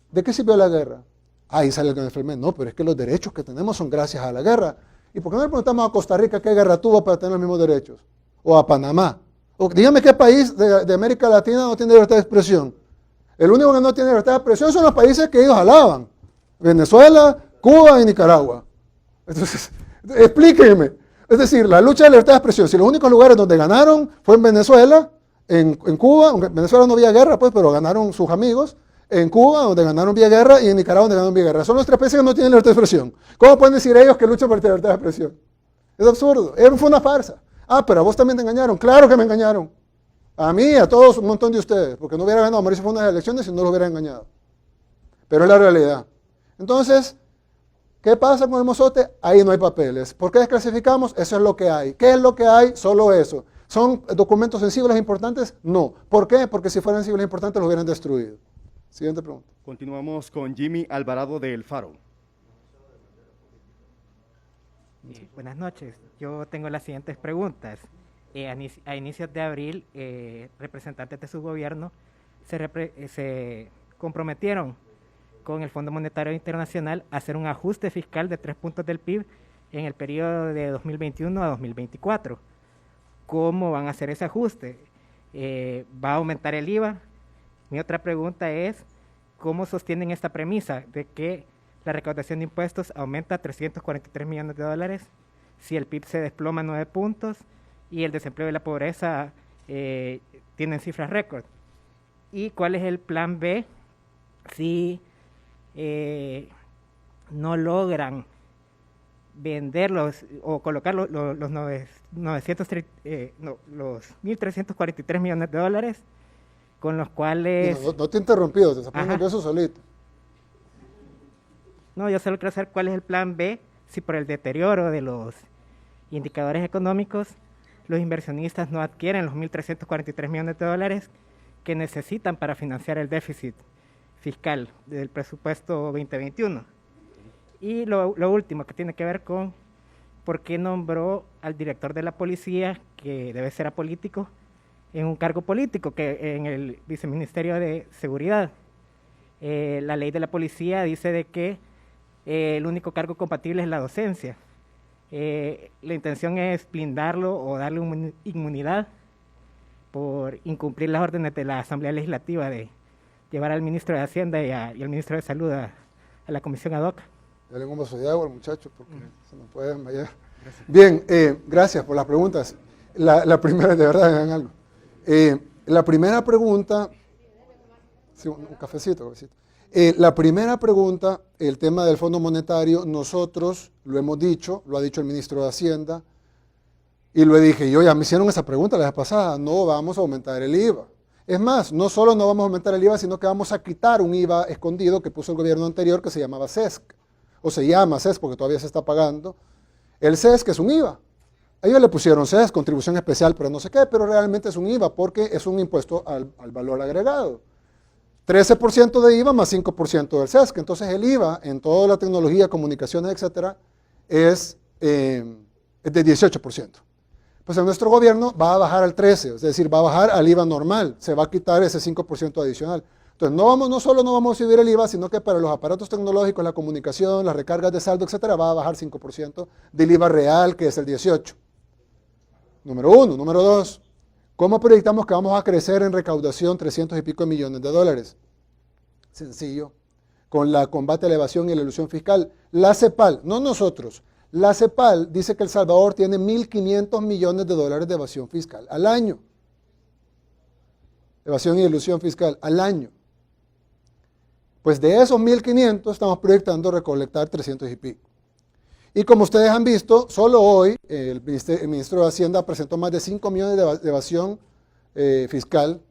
¿De qué sirvió la guerra? Ahí sale el enfermero. No, pero es que los derechos que tenemos son gracias a la guerra. ¿Y por qué no le preguntamos a Costa Rica qué guerra tuvo para tener los mismos derechos? O a Panamá. O dígame qué país de América Latina no tiene libertad de expresión. El único que no tiene libertad de expresión son los países que ellos alaban. Venezuela, Cuba y Nicaragua. Entonces, explíquenme. Es decir, la lucha de libertad de expresión, si los únicos lugares donde ganaron fue en Venezuela, en Cuba, aunque en Venezuela no había guerra, pues, pero ganaron sus amigos, en Cuba, donde ganaron vía guerra, y en Nicaragua, donde ganaron vía guerra. Son los tres países que no tienen libertad de expresión. ¿Cómo pueden decir ellos que luchan por la libertad de expresión? Es absurdo. Fue una farsa. Ah, pero a vos también te engañaron. Claro que me engañaron. A mí, a todos, un montón de ustedes, porque no hubiera ganado Mauricio Funes las elecciones si no lo hubiera engañado. Pero es la realidad. Entonces, ¿qué pasa con el mozote? Ahí no hay papeles. ¿Por qué desclasificamos? Eso es lo que hay. ¿Qué es lo que hay? Solo eso. ¿Son documentos sensibles e importantes? No. ¿Por qué? Porque si fueran sensibles e importantes los hubieran destruido. Siguiente pregunta. Continuamos con Jimmy Alvarado de El Faro. Buenas noches. Yo tengo las siguientes preguntas. A inicios de abril, representantes de su gobierno se comprometieron con el Fondo Monetario Internacional a hacer un ajuste fiscal de 3 puntos del PIB en el periodo de 2021 a 2024. ¿Cómo van a hacer ese ajuste? ¿Va a aumentar el IVA? Mi otra pregunta es, ¿cómo sostienen esta premisa de que la recaudación de impuestos aumenta a 343 millones de dólares si el PIB se desploma 9 puntos y el desempleo y la pobreza tienen cifras récord? ¿Y cuál es el plan B si no logran venderlos o colocar los 1.343 millones de dólares con los cuales... No te he interrumpido, te estás poniendo eso solito. No, yo solo quiero saber cuál es el plan B si por el deterioro de los indicadores económicos los inversionistas no adquieren los 1.343 millones de dólares que necesitan para financiar el déficit fiscal del presupuesto 2021. Y lo último, que tiene que ver con por qué nombró al director de la policía, que debe ser apolítico, en un cargo político, que en el Viceministerio de Seguridad. La ley de la policía dice de que el único cargo compatible es la docencia. La intención es blindarlo o darle inmunidad por incumplir las órdenes de la Asamblea Legislativa de llevar al ministro de Hacienda y al ministro de Salud a la comisión ad hoc. Dale un vaso de agua al muchacho porque se nos puede desmayar. Bien, gracias por las preguntas. La primera, de verdad, hagan algo. La primera pregunta, sí, un cafecito. La primera pregunta, el tema del Fondo Monetario, nosotros lo hemos dicho, lo ha dicho el ministro de Hacienda, y lo dije yo, ya me hicieron esa pregunta la vez pasada, no vamos a aumentar el IVA. Es más, no solo no vamos a aumentar el IVA, sino que vamos a quitar un IVA escondido que puso el gobierno anterior que se llamaba CESC, o se llama CESC porque todavía se está pagando. El CESC es un IVA. A ellos le pusieron CESC, contribución especial, pero no sé qué, pero realmente es un IVA porque es un impuesto al valor agregado. 13% de IVA más 5% del CESC. Entonces el IVA en toda la tecnología, comunicaciones, etcétera, es de 18%. Pues en nuestro gobierno va a bajar al 13%, es decir, va a bajar al IVA normal, se va a quitar ese 5% adicional. Entonces no solo no vamos a subir el IVA, sino que para los aparatos tecnológicos, la comunicación, las recargas de saldo, etcétera, va a bajar 5% del IVA real, que es el 18%. Número uno. Número dos, ¿cómo proyectamos que vamos a crecer en recaudación 300 y pico millones de dólares? Sencillo, con la combate a la evasión y la elusión fiscal. La CEPAL, no nosotros, la CEPAL dice que El Salvador tiene 1.500 millones de dólares de evasión fiscal al año. Evasión y elusión fiscal al año. Pues de esos 1.500 estamos proyectando recolectar 300 y pico. Y como ustedes han visto, solo hoy el ministro de Hacienda presentó más de 5 millones de evasión fiscal,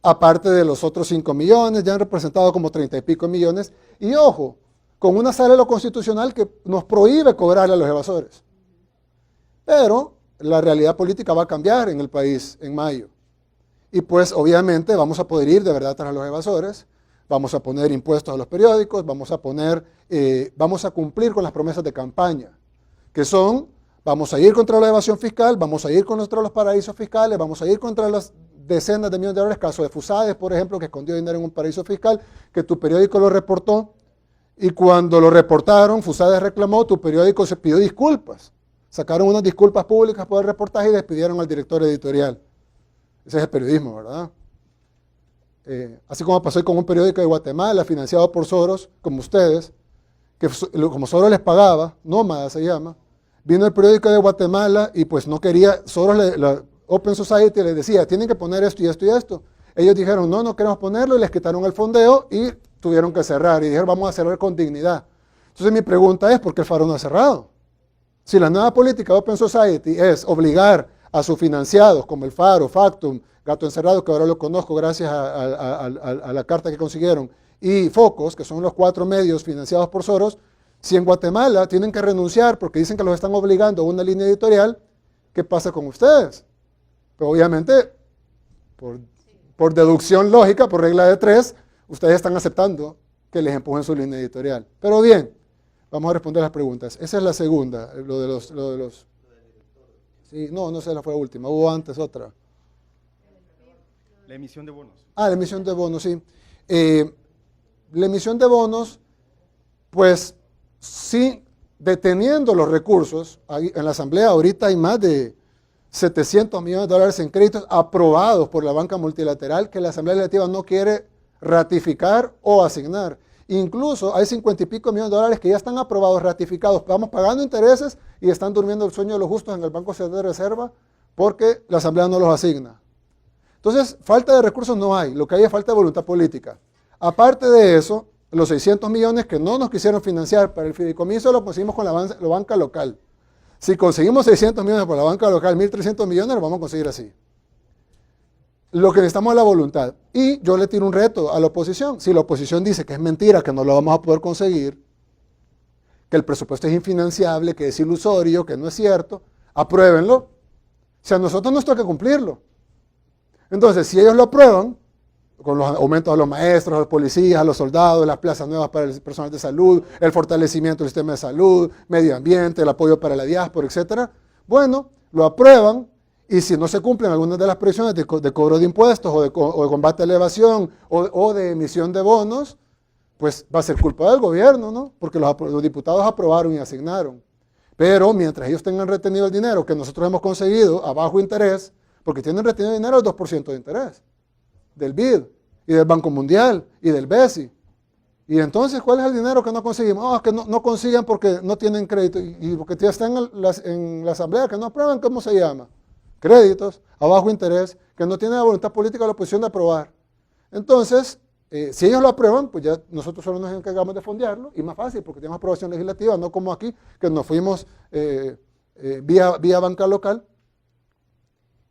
aparte de los otros 5 millones, ya han representado como 30 y pico millones. Y ojo, con una sala de lo constitucional que nos prohíbe cobrarle a los evasores. Pero la realidad política va a cambiar en el país en mayo. Y pues obviamente vamos a poder ir de verdad tras los evasores. Vamos a poner impuestos a los periódicos, vamos a cumplir con las promesas de campaña, que son, vamos a ir contra la evasión fiscal, vamos a ir contra los paraísos fiscales, vamos a ir contra las decenas de millones de dólares, caso de Fusades, por ejemplo, que escondió dinero en un paraíso fiscal, que tu periódico lo reportó, y cuando lo reportaron, Fusades reclamó, tu periódico se pidió disculpas, sacaron unas disculpas públicas por el reportaje y despidieron al director editorial. Ese es el periodismo, ¿verdad? Así como pasó con un periódico de Guatemala financiado por Soros, como ustedes, que como Soros les pagaba, Nómada se llama, vino el periódico de Guatemala y pues no quería, Soros, la Open Society les decía, tienen que poner esto y esto y esto. Ellos dijeron, no queremos ponerlo y les quitaron el fondeo y tuvieron que cerrar y dijeron, vamos a cerrar con dignidad. Entonces mi pregunta es, ¿por qué el Faro no ha cerrado? Si la nueva política de Open Society es obligar a sus financiados, como el Faro, Factum, Gato Encerrado, que ahora lo conozco gracias a la carta que consiguieron, y Focus, que son los 4 medios financiados por Soros, si en Guatemala tienen que renunciar porque dicen que los están obligando a una línea editorial, ¿qué pasa con ustedes? Pero obviamente, por deducción lógica, por regla de 3, ustedes están aceptando que les empujen su línea editorial. Pero bien, vamos a responder las preguntas. Esa es la segunda, lo de los sí, no sé, la fue la última, hubo antes otra. La emisión de bonos. La emisión de bonos, sí. La emisión de bonos, pues sí, deteniendo los recursos, en la Asamblea ahorita hay más de 700 millones de dólares en créditos aprobados por la banca multilateral que la Asamblea Legislativa no quiere ratificar o asignar. Incluso hay 50 y pico millones de dólares que ya están aprobados, ratificados, vamos pagando intereses y están durmiendo el sueño de los justos en el Banco Central de Reserva porque la Asamblea no los asigna. Entonces, falta de recursos no hay, lo que hay es falta de voluntad política. Aparte de eso, los 600 millones que no nos quisieron financiar para el fideicomiso lo conseguimos con la banca local. Si conseguimos 600 millones por la banca local, 1.300 millones, lo vamos a conseguir así. Lo que necesitamos es la voluntad. Y yo le tiro un reto a la oposición. Si la oposición dice que es mentira, que no lo vamos a poder conseguir, que el presupuesto es infinanciable, que es ilusorio, que no es cierto, apruébenlo. Si a nosotros nos toca cumplirlo. Entonces, si ellos lo aprueban, con los aumentos a los maestros, a los policías, a los soldados, las plazas nuevas para el personal de salud, el fortalecimiento del sistema de salud, medio ambiente, el apoyo para la diáspora, etc. Bueno, lo aprueban y si no se cumplen algunas de las previsiones de cobro de impuestos o de combate a la evasión o de emisión de bonos, pues va a ser culpa del gobierno, ¿no? Porque los diputados aprobaron y asignaron. Pero mientras ellos tengan retenido el dinero que nosotros hemos conseguido a bajo interés, porque tienen retenido dinero al 2% de interés del BID y del Banco Mundial y del BESI. Y entonces, ¿cuál es el dinero que no conseguimos? Que no consigan porque no tienen crédito y porque ya están en la asamblea que no aprueban, ¿cómo se llama? Créditos a bajo interés que no tienen la voluntad política de la oposición de aprobar. Entonces, si ellos lo aprueban, pues ya nosotros solo nos encargamos de fondearlo y más fácil porque tenemos aprobación legislativa, no como aquí, que nos fuimos vía banca local.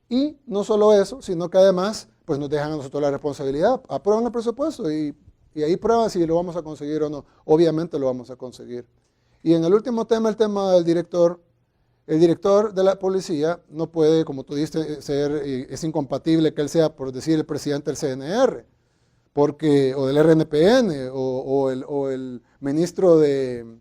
Y no solo eso, sino que además pues nos dejan a nosotros la responsabilidad, aprueban el presupuesto y ahí prueban si lo vamos a conseguir o no. Obviamente lo vamos a conseguir. Y en el último tema, el tema del director, el director de la policía no puede, como tú dijiste, es incompatible que él sea, por decir, el presidente del CNR, o del RNPN, o el ministro de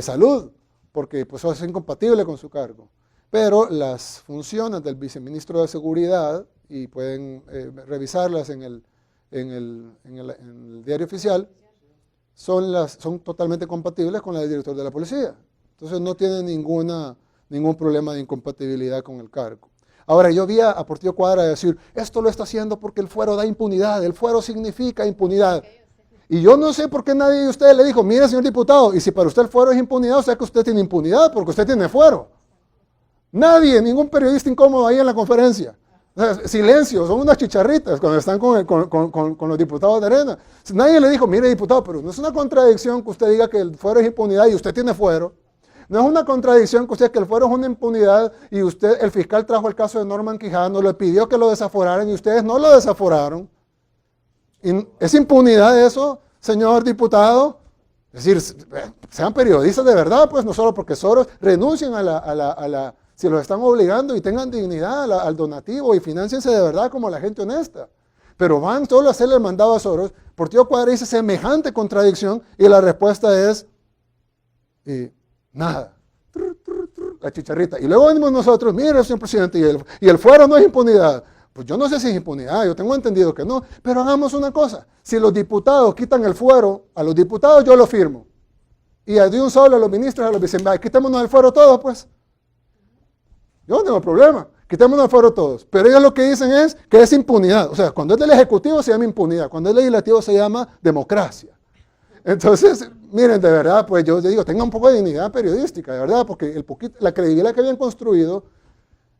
Salud, porque pues eso es incompatible con su cargo. Pero las funciones del viceministro de Seguridad, y pueden revisarlas en el diario oficial, son totalmente compatibles con la del director de la policía. Entonces no tiene ningún problema de incompatibilidad con el cargo. Ahora, yo vi a Portillo Cuadra decir, esto lo está haciendo porque el fuero da impunidad, el fuero significa impunidad. Y yo no sé por qué nadie de ustedes le dijo, mire señor diputado, y si para usted el fuero es impunidad, o sea que usted tiene impunidad porque usted tiene fuero. Nadie, ningún periodista incómodo ahí en la conferencia. O sea, silencio, son unas chicharritas cuando están con los diputados de Arena. Nadie le dijo, mire diputado, pero no es una contradicción que usted diga que el fuero es impunidad y usted tiene fuero. No es una contradicción que usted que el fuero es una impunidad y el fiscal trajo el caso de Norman Quijano, le pidió que lo desaforaran y ustedes no lo desaforaron. ¿Es impunidad eso, señor diputado? Es decir, sean periodistas de verdad, pues no solo porque Soros renuncien si los están obligando y tengan dignidad al donativo y financiense de verdad como la gente honesta. Pero van solo a hacerle el mandado a Soros. Portillo Cuadra dice semejante contradicción y la respuesta es nada. La chicharrita. Y luego venimos nosotros, mire señor presidente, y el fuero no es impunidad. Pues yo no sé si es impunidad, yo tengo entendido que no. Pero hagamos una cosa, si los diputados quitan el fuero, a los diputados yo lo firmo. Y de un solo a los ministros, a los viceministros, quitémonos el fuero todos pues. Yo no tengo problema, quitémonos el fuero todos. Pero ellos lo que dicen es que es impunidad. O sea, cuando es del Ejecutivo se llama impunidad, cuando es legislativo se llama democracia. Entonces, miren, de verdad, pues yo digo, tengan un poco de dignidad periodística, de verdad, porque la credibilidad que habían construido,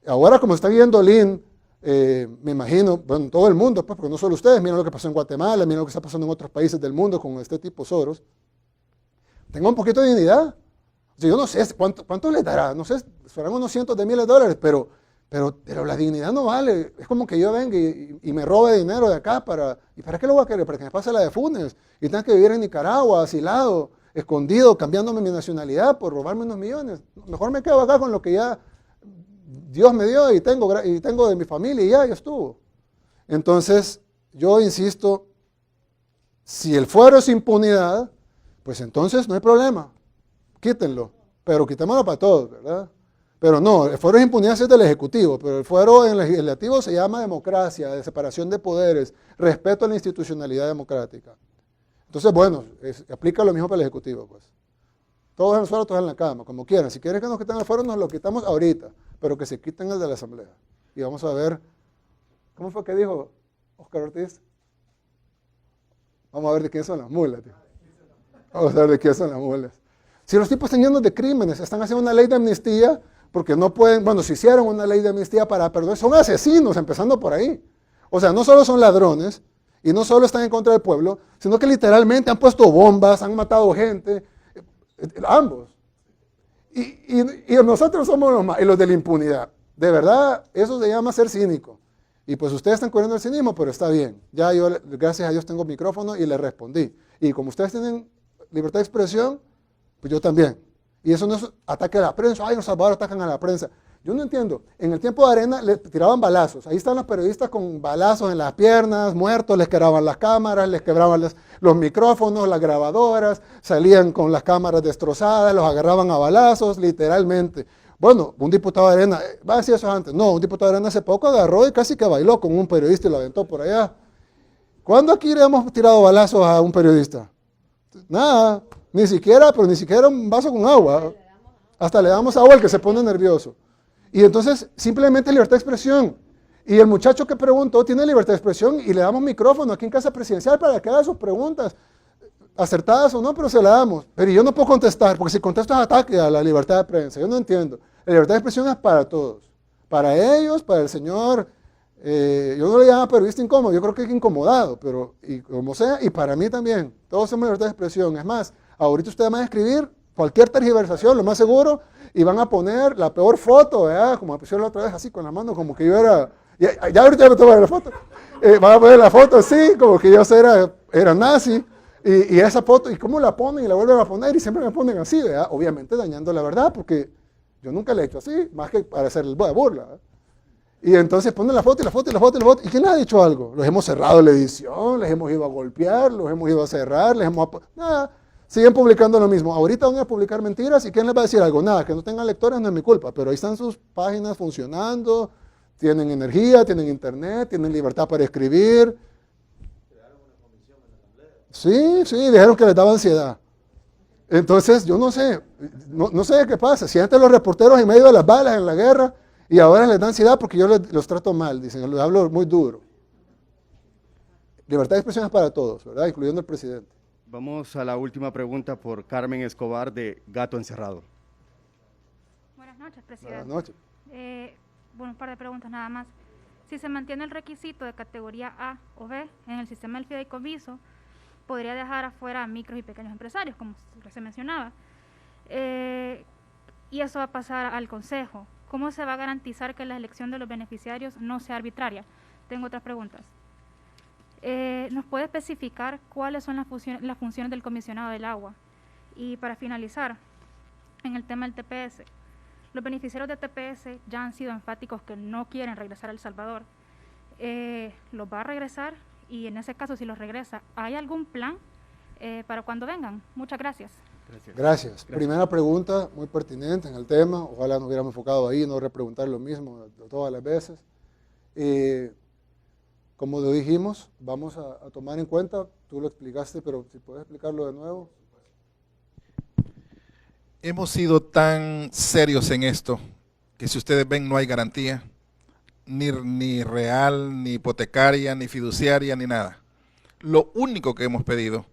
ahora como está viendo Lynn, me imagino, bueno, todo el mundo, pues, porque no solo ustedes, miren lo que pasó en Guatemala, miren lo que está pasando en otros países del mundo con este tipo Soros, tengan un poquito de dignidad. O sea, yo no sé cuánto les dará, no sé, serán unos cientos de miles de dólares, pero la dignidad no vale. Es como que yo venga y me robe dinero de acá ¿y para qué lo voy a querer? Para que me pase la de Funes y tenga que vivir en Nicaragua, asilado, escondido, cambiándome mi nacionalidad por robarme unos millones. Mejor me quedo acá con lo que ya Dios me dio y tengo de mi familia y ya estuvo. Entonces, yo insisto, si el fuero es impunidad, pues entonces no hay problema, quítenlo, pero quitémoslo para todos, ¿verdad? Pero no, el fuero de impunidad es del Ejecutivo, pero el fuero en el Legislativo se llama democracia, de separación de poderes, respeto a la institucionalidad democrática. Entonces, bueno, aplica lo mismo para el Ejecutivo, pues. Todos en el suelo, todos en la cama, como quieran. Si quieren que nos quiten el fuero, nos lo quitamos ahorita, pero que se quiten el de la Asamblea. Y vamos a ver, ¿cómo fue que dijo Óscar Ortiz? Vamos a ver de quién son las mulas, tío. Vamos a ver de quién son las mulas. Si los tipos están llenos de crímenes, están haciendo una ley de amnistía, porque no pueden, bueno, si hicieron una ley de amnistía para perdonar, son asesinos, empezando por ahí. O sea, no solo son ladrones, y no solo están en contra del pueblo, sino que literalmente han puesto bombas, han matado gente, ambos. Y nosotros somos los más, y los de la impunidad. De verdad, eso se llama ser cínico. Y pues ustedes están corriendo el cinismo, pero está bien. Ya yo, gracias a Dios, tengo micrófono y les respondí. Y como ustedes tienen libertad de expresión, pues yo también. Y eso no es ataque a la prensa. Ay, los salvadores atacan a la prensa. Yo no entiendo. En el tiempo de Arena le tiraban balazos. Ahí están los periodistas con balazos en las piernas, muertos, les quebraban las cámaras, les quebraban los micrófonos, las grabadoras, salían con las cámaras destrozadas, los agarraban a balazos, literalmente. Bueno, un diputado de Arena, va a decir eso antes. No, un diputado de Arena hace poco agarró y casi que bailó con un periodista y lo aventó por allá. ¿Cuándo aquí le hemos tirado balazos a un periodista? Nada, ni siquiera un vaso con agua. Hasta le damos agua al que se pone nervioso. Y entonces, simplemente libertad de expresión. Y el muchacho que preguntó tiene libertad de expresión y le damos micrófono aquí en Casa Presidencial para que haga sus preguntas, acertadas o no, pero se la damos. Pero yo no puedo contestar, porque si contesto es ataque a la libertad de prensa. Yo no entiendo. La libertad de expresión es para todos. Para ellos, para el señor, yo no le llamo periodista incómodo, yo creo que es incomodado, pero y como sea, y para mí también. Todos somos libertad de expresión. Es más, ahorita ustedes van a escribir cualquier tergiversación, lo más seguro, y van a poner la peor foto, ¿verdad? Como me pusieron la otra vez así con la mano, como que yo era, ya ahorita me toman la foto, van a poner la foto así, como que yo era nazi, y esa foto, y cómo la ponen y la vuelven a poner, y siempre me ponen así, ¿verdad? Obviamente dañando la verdad, porque yo nunca le he hecho así, más que para hacer el burla, ¿verdad? Y entonces ponen la foto y la foto y la foto y la foto, ¿y quién ha dicho algo? Los hemos cerrado la edición, les hemos ido a golpear, los hemos ido a cerrar, nada. Siguen publicando lo mismo. Ahorita van a publicar mentiras y ¿quién les va a decir algo? Nada, que no tengan lectores no es mi culpa, pero ahí están sus páginas funcionando, tienen energía, tienen internet, tienen libertad para escribir. Sí, dijeron que les daba ansiedad. Entonces, yo no sé qué pasa. Si antes los reporteros en medio de las balas en la guerra y ahora les da ansiedad porque yo los trato mal, dicen, les hablo muy duro. Libertad de expresión es para todos, ¿verdad? Incluyendo el presidente. Vamos a la última pregunta por Carmen Escobar de Gato Encerrado. Buenas noches, presidente. Buenas noches. Bueno, un par de preguntas nada más. Si se mantiene el requisito de categoría A o B en el sistema del fideicomiso, podría dejar afuera a micros y pequeños empresarios, como se mencionaba. Y eso va a pasar al Consejo. ¿Cómo se va a garantizar que la elección de los beneficiarios no sea arbitraria? Tengo otras preguntas. ¿Nos puede especificar cuáles son las funciones del comisionado del agua? Y para finalizar, en el tema del TPS, los beneficiarios de TPS ya han sido enfáticos que no quieren regresar a El Salvador. ¿Los va a regresar? Y en ese caso, si los regresa, ¿hay algún plan para cuando vengan? Muchas gracias. Gracias. Primera pregunta, muy pertinente en el tema. Ojalá nos hubiéramos enfocado ahí, no repreguntar lo mismo todas las veces. Como lo dijimos, vamos a tomar en cuenta, tú lo explicaste, pero si puedes explicarlo de nuevo. Hemos sido tan serios en esto que si ustedes ven no hay garantía, ni real, ni hipotecaria, ni fiduciaria, ni nada. Lo único que hemos pedido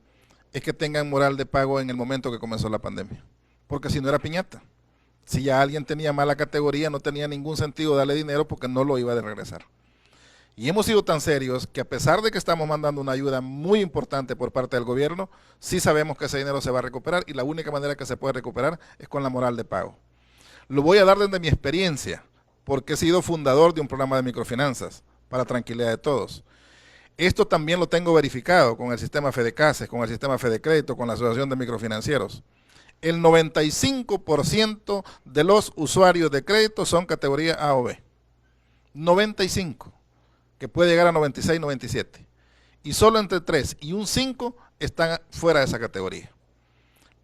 es que tengan moral de pago en el momento que comenzó la pandemia, porque si no era piñata. Si ya alguien tenía mala categoría, no tenía ningún sentido darle dinero porque no lo iba a regresar. Y hemos sido tan serios que a pesar de que estamos mandando una ayuda muy importante por parte del gobierno, sí sabemos que ese dinero se va a recuperar y la única manera que se puede recuperar es con la moral de pago. Lo voy a dar desde mi experiencia, porque he sido fundador de un programa de microfinanzas para tranquilidad de todos. Esto también lo tengo verificado con el sistema FEDECASES, con el sistema FEDECrédito, con la Asociación de Microfinancieros. El 95% de los usuarios de crédito son categoría A o B. 95%, que puede llegar a 96, 97. Y solo entre 3 y un 5 están fuera de esa categoría.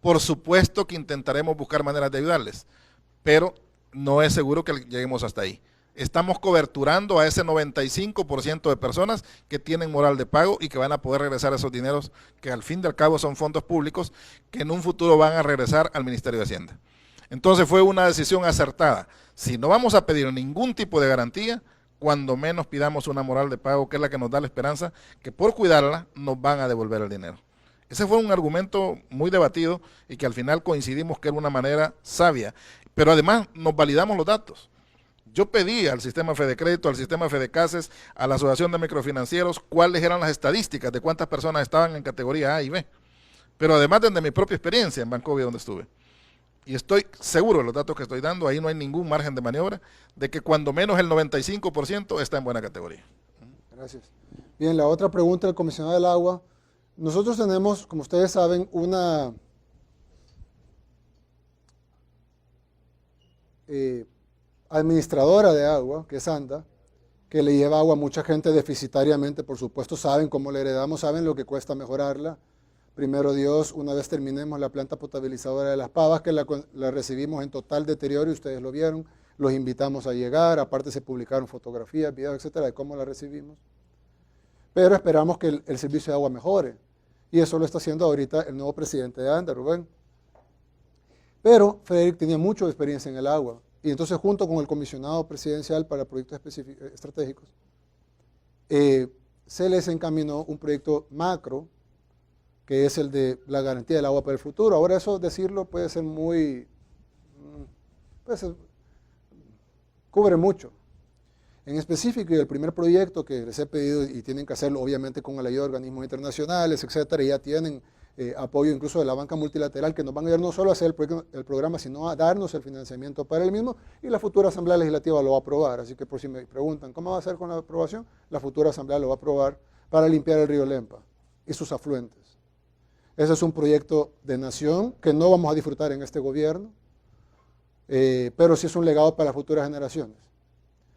Por supuesto que intentaremos buscar maneras de ayudarles, pero no es seguro que lleguemos hasta ahí. Estamos coberturando a ese 95% de personas que tienen moral de pago y que van a poder regresar esos dineros que al fin y al cabo son fondos públicos que en un futuro van a regresar al Ministerio de Hacienda. Entonces fue una decisión acertada. Si no vamos a pedir ningún tipo de garantía, cuando menos pidamos una moral de pago que es la que nos da la esperanza que por cuidarla nos van a devolver el dinero. Ese fue un argumento muy debatido y que al final coincidimos que era una manera sabia, pero además nos validamos los datos. Yo pedí al sistema FEDECrédito, al sistema FEDECASES, a la Asociación de Microfinancieros, cuáles eran las estadísticas de cuántas personas estaban en categoría A y B. Pero además desde mi propia experiencia en Bancovia donde estuve. Y estoy seguro de los datos que estoy dando, ahí no hay ningún margen de maniobra, de que cuando menos el 95% está en buena categoría. Gracias. Bien, la otra pregunta del comisionado del agua. Nosotros tenemos, como ustedes saben, una administradora de agua, que es ANDA, que le lleva agua a mucha gente deficitariamente, por supuesto, saben cómo la heredamos, saben lo que cuesta mejorarla. Primero Dios, una vez terminemos la planta potabilizadora de Las Pavas, que la recibimos en total deterioro y ustedes lo vieron, los invitamos a llegar, aparte se publicaron fotografías, videos, etcétera, de cómo la recibimos. Pero esperamos que el servicio de agua mejore, y eso lo está haciendo ahorita el nuevo presidente de ANDA, Rubén. Pero Frederick tenía mucha experiencia en el agua, y entonces junto con el comisionado presidencial para proyectos estratégicos, se les encaminó un proyecto macro, que es el de la garantía del agua para el futuro. Ahora eso decirlo puede ser muy, cubre mucho. En específico, y el primer proyecto que les he pedido, y tienen que hacerlo obviamente con la ayuda de organismos internacionales, etcétera, y ya tienen apoyo incluso de la banca multilateral, que nos van a ayudar no solo a hacer el programa, sino a darnos el financiamiento para el mismo, y la futura Asamblea Legislativa lo va a aprobar. Así que por si me preguntan, ¿cómo va a ser con la aprobación? La futura Asamblea lo va a aprobar para limpiar el río Lempa y sus afluentes. Ese es un proyecto de nación que no vamos a disfrutar en este gobierno, pero sí es un legado para las futuras generaciones.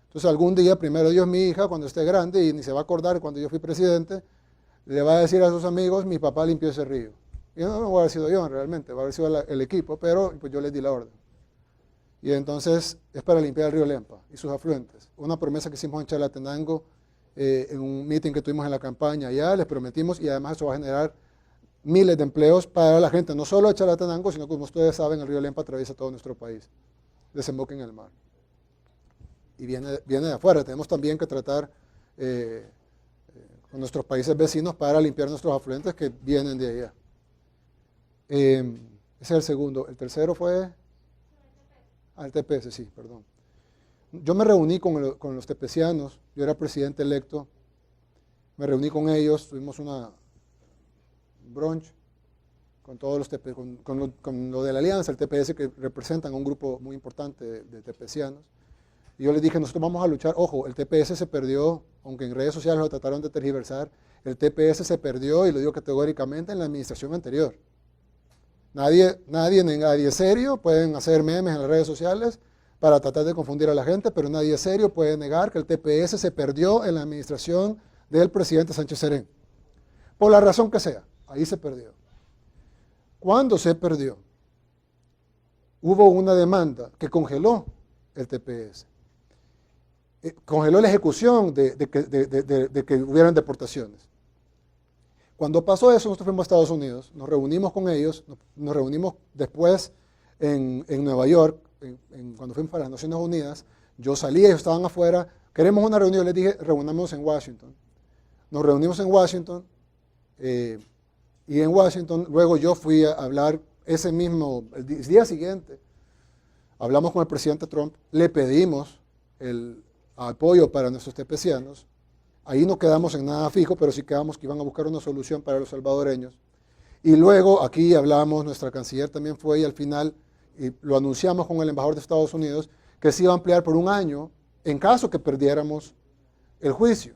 Entonces algún día, primero Dios, mi hija, cuando esté grande, y ni se va a acordar cuando yo fui presidente, le va a decir a sus amigos, mi papá limpió ese río. Y no voy a haber sido yo realmente, va a haber sido el equipo, pero pues yo les di la orden. Y entonces es para limpiar el río Lempa y sus afluentes. Una promesa que hicimos en Chalatenango, en un meeting que tuvimos en la campaña allá, les prometimos, y además eso va a generar miles de empleos para la gente, no solo de Chalatenango, sino como ustedes saben, el río Lempa atraviesa todo nuestro país, desemboca en el mar. Y viene de afuera. Tenemos también que tratar con nuestros países vecinos para limpiar nuestros afluentes que vienen de allá. Ese es el segundo. El tercero fue el TPS, sí, perdón. Yo me reuní con los tepecianos, yo era presidente electo, me reuní con ellos, tuvimos un brunch con todos los con lo de la alianza, el TPS, que representan a un grupo muy importante de tepecianos. Y yo les dije, nosotros vamos a luchar. Ojo, el TPS se perdió, aunque en redes sociales lo trataron de tergiversar, el TPS se perdió, y lo digo categóricamente, en la administración anterior. Nadie serio, pueden hacer memes en las redes sociales para tratar de confundir a la gente, pero nadie serio puede negar que el TPS se perdió en la administración del presidente Sánchez Serén. Por la razón que sea, ahí se perdió. ¿Cuándo se perdió? Hubo una demanda que congeló el TPS. Congeló la ejecución de que hubieran deportaciones. Cuando pasó eso, nosotros fuimos a Estados Unidos, nos reunimos con ellos, nos reunimos después en Nueva York, cuando fuimos para las Naciones Unidas. Yo salí, ellos estaban afuera, queremos una reunión, les dije, reunámonos en Washington. Nos reunimos en Washington, y Y en Washington, luego yo fui a hablar el día siguiente, hablamos con el presidente Trump, le pedimos el apoyo para nuestros tepecianos. Ahí no quedamos en nada fijo, pero sí quedamos que iban a buscar una solución para los salvadoreños. Y luego aquí hablamos, nuestra canciller también fue, y al final y lo anunciamos con el embajador de Estados Unidos, que se iba a ampliar por 1 año en caso que perdiéramos el juicio.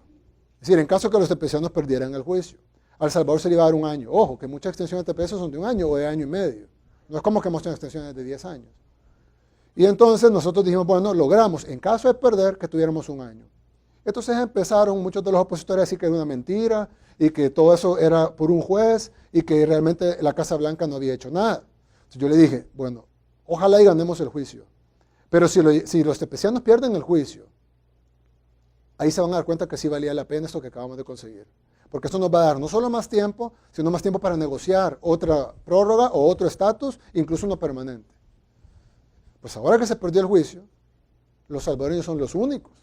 Es decir, en caso que los tepecianos perdieran el juicio. A El Salvador se le iba a dar 1 año. Ojo, que muchas extensiones de TPS son de 1 año o de 1 año y medio. No es como que hemos tenido extensiones de 10 años. Y entonces nosotros dijimos, bueno, logramos, en caso de perder, que tuviéramos 1 año. Entonces empezaron muchos de los opositores a decir que era una mentira y que todo eso era por un juez y que realmente la Casa Blanca no había hecho nada. Entonces yo le dije, bueno, ojalá y ganemos el juicio. Pero si los tepecianos pierden el juicio, ahí se van a dar cuenta que sí valía la pena esto que acabamos de conseguir. Porque esto nos va a dar no solo más tiempo, sino más tiempo para negociar otra prórroga o otro estatus, incluso uno permanente. Pues ahora que se perdió el juicio, los salvadoreños son los únicos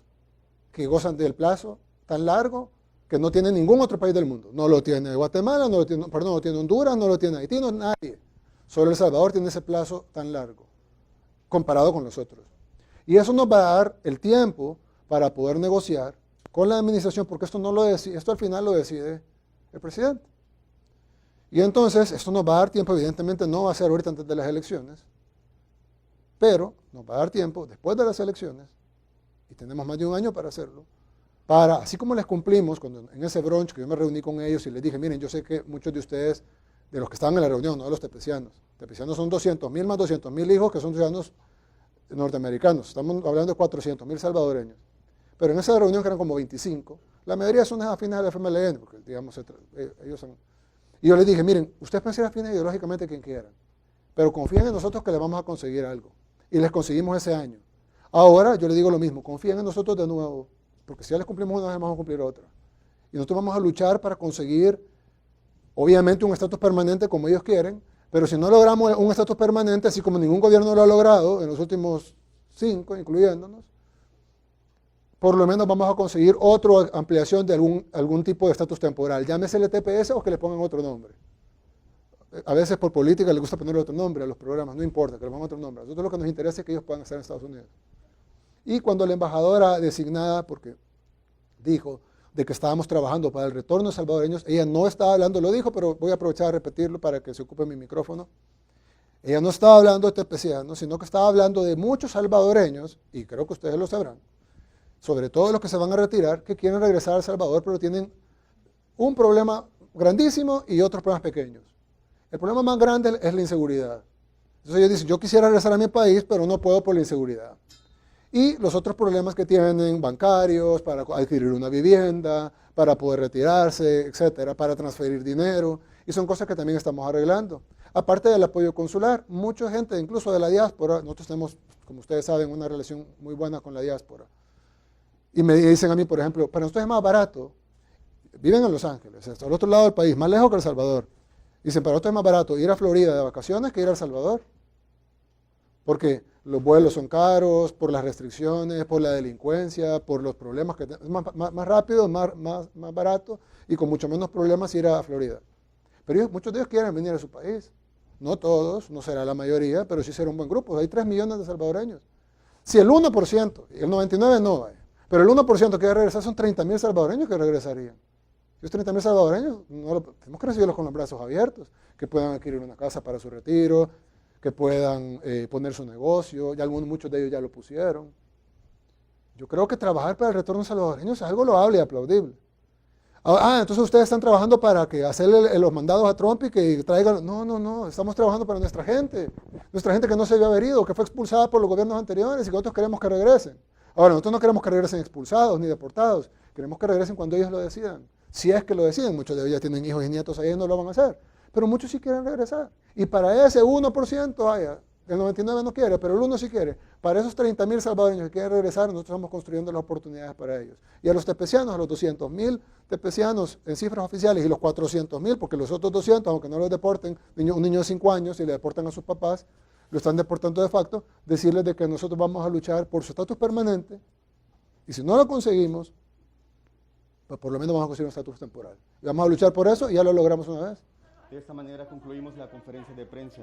que gozan del plazo tan largo que no tiene ningún otro país del mundo. No lo tiene Guatemala, no lo tiene Honduras, no lo tiene Haití, no nadie. Solo El Salvador tiene ese plazo tan largo, comparado con los otros. Y eso nos va a dar el tiempo para poder negociar con la administración, porque esto no lo decide, esto al final lo decide el presidente. Y entonces, esto nos va a dar tiempo, evidentemente no va a ser ahorita antes de las elecciones, pero nos va a dar tiempo después de las elecciones, y tenemos más de 1 año para hacerlo, para, así como les cumplimos, cuando en ese brunch que yo me reuní con ellos y les dije, miren, yo sé que muchos de ustedes, de los que estaban en la reunión, no de los tepecianos son 200,000 más 200,000 hijos que son ciudadanos norteamericanos, estamos hablando de 400,000 salvadoreños. Pero en esa reunión, que eran como 25, la mayoría son afines al FMLN, porque digamos, ellos son. Y yo les dije, miren, ustedes pueden ser afines ideológicamente a quien quieran, pero confíen en nosotros que les vamos a conseguir algo. Y les conseguimos ese año. Ahora yo les digo lo mismo, confíen en nosotros de nuevo, porque si ya les cumplimos una vez, vamos a cumplir otra. Y nosotros vamos a luchar para conseguir, obviamente, un estatus permanente como ellos quieren, pero si no logramos un estatus permanente, así como ningún gobierno lo ha logrado en los últimos 5, incluyéndonos, por lo menos vamos a conseguir otra ampliación de algún tipo de estatus temporal. Llámese el TPS o que le pongan otro nombre. A veces por política les gusta ponerle otro nombre a los programas, no importa, que le pongan otro nombre. A nosotros lo que nos interesa es que ellos puedan estar en Estados Unidos. Y cuando la embajadora designada, porque dijo de que estábamos trabajando para el retorno de salvadoreños, ella no estaba hablando, lo dijo, pero voy a aprovechar a repetirlo para que se ocupe mi micrófono. Ella no estaba hablando de tepecianos, sino que estaba hablando de muchos salvadoreños, y creo que ustedes lo sabrán, sobre todo los que se van a retirar, que quieren regresar a El Salvador, pero tienen un problema grandísimo y otros problemas pequeños. El problema más grande es la inseguridad. Entonces ellos dicen, yo quisiera regresar a mi país, pero no puedo por la inseguridad. Y los otros problemas que tienen, bancarios, para adquirir una vivienda, para poder retirarse, etcétera, para transferir dinero, y son cosas que también estamos arreglando. Aparte del apoyo consular, mucha gente, incluso de la diáspora, nosotros tenemos, como ustedes saben, una relación muy buena con la diáspora. Y me dicen a mí, por ejemplo, para nosotros es más barato, viven en Los Ángeles, al otro lado del país, más lejos que El Salvador. Dicen, para nosotros es más barato ir a Florida de vacaciones que ir a El Salvador. Porque los vuelos son caros, por las restricciones, por la delincuencia, por los problemas que es más rápido, más barato y con mucho menos problemas ir a Florida. Pero muchos de ellos quieren venir a su país. No todos, no será la mayoría, pero sí será un buen grupo. Hay 3 millones de salvadoreños. Si el 1%, y el 99% no vaya, pero el 1% que quiere regresar son 30,000 salvadoreños que regresarían. Esos 30,000 salvadoreños tenemos que recibirlos con los brazos abiertos, que puedan adquirir una casa para su retiro, que puedan poner su negocio, ya muchos de ellos ya lo pusieron. Yo creo que trabajar para el retorno salvadoreño es algo loable y aplaudible. Entonces ustedes están trabajando para que hacerle los mandados a Trump y que traigan... No, estamos trabajando para nuestra gente que no se había haber ido, que fue expulsada por los gobiernos anteriores y que nosotros queremos que regresen. Ahora, nosotros no queremos que regresen expulsados ni deportados, queremos que regresen cuando ellos lo decidan. Si es que lo deciden, muchos de ellos ya tienen hijos y nietos ahí y no lo van a hacer. Pero muchos sí quieren regresar. Y para ese 1%, el 99% no quiere, pero el 1% sí quiere. Para esos 30,000 salvadoreños que quieren regresar, nosotros estamos construyendo las oportunidades para ellos. Y a los tepecianos, a los 200,000 tepecianos en cifras oficiales y los 400,000, porque los otros 200, aunque no los deporten, un niño de 5 años, si le deportan a sus papás, lo están deportando de facto, decirles de que nosotros vamos a luchar por su estatus permanente, y si no lo conseguimos, pues por lo menos vamos a conseguir un estatus temporal. Y vamos a luchar por eso y ya lo logramos una vez. De esta manera concluimos la conferencia de prensa.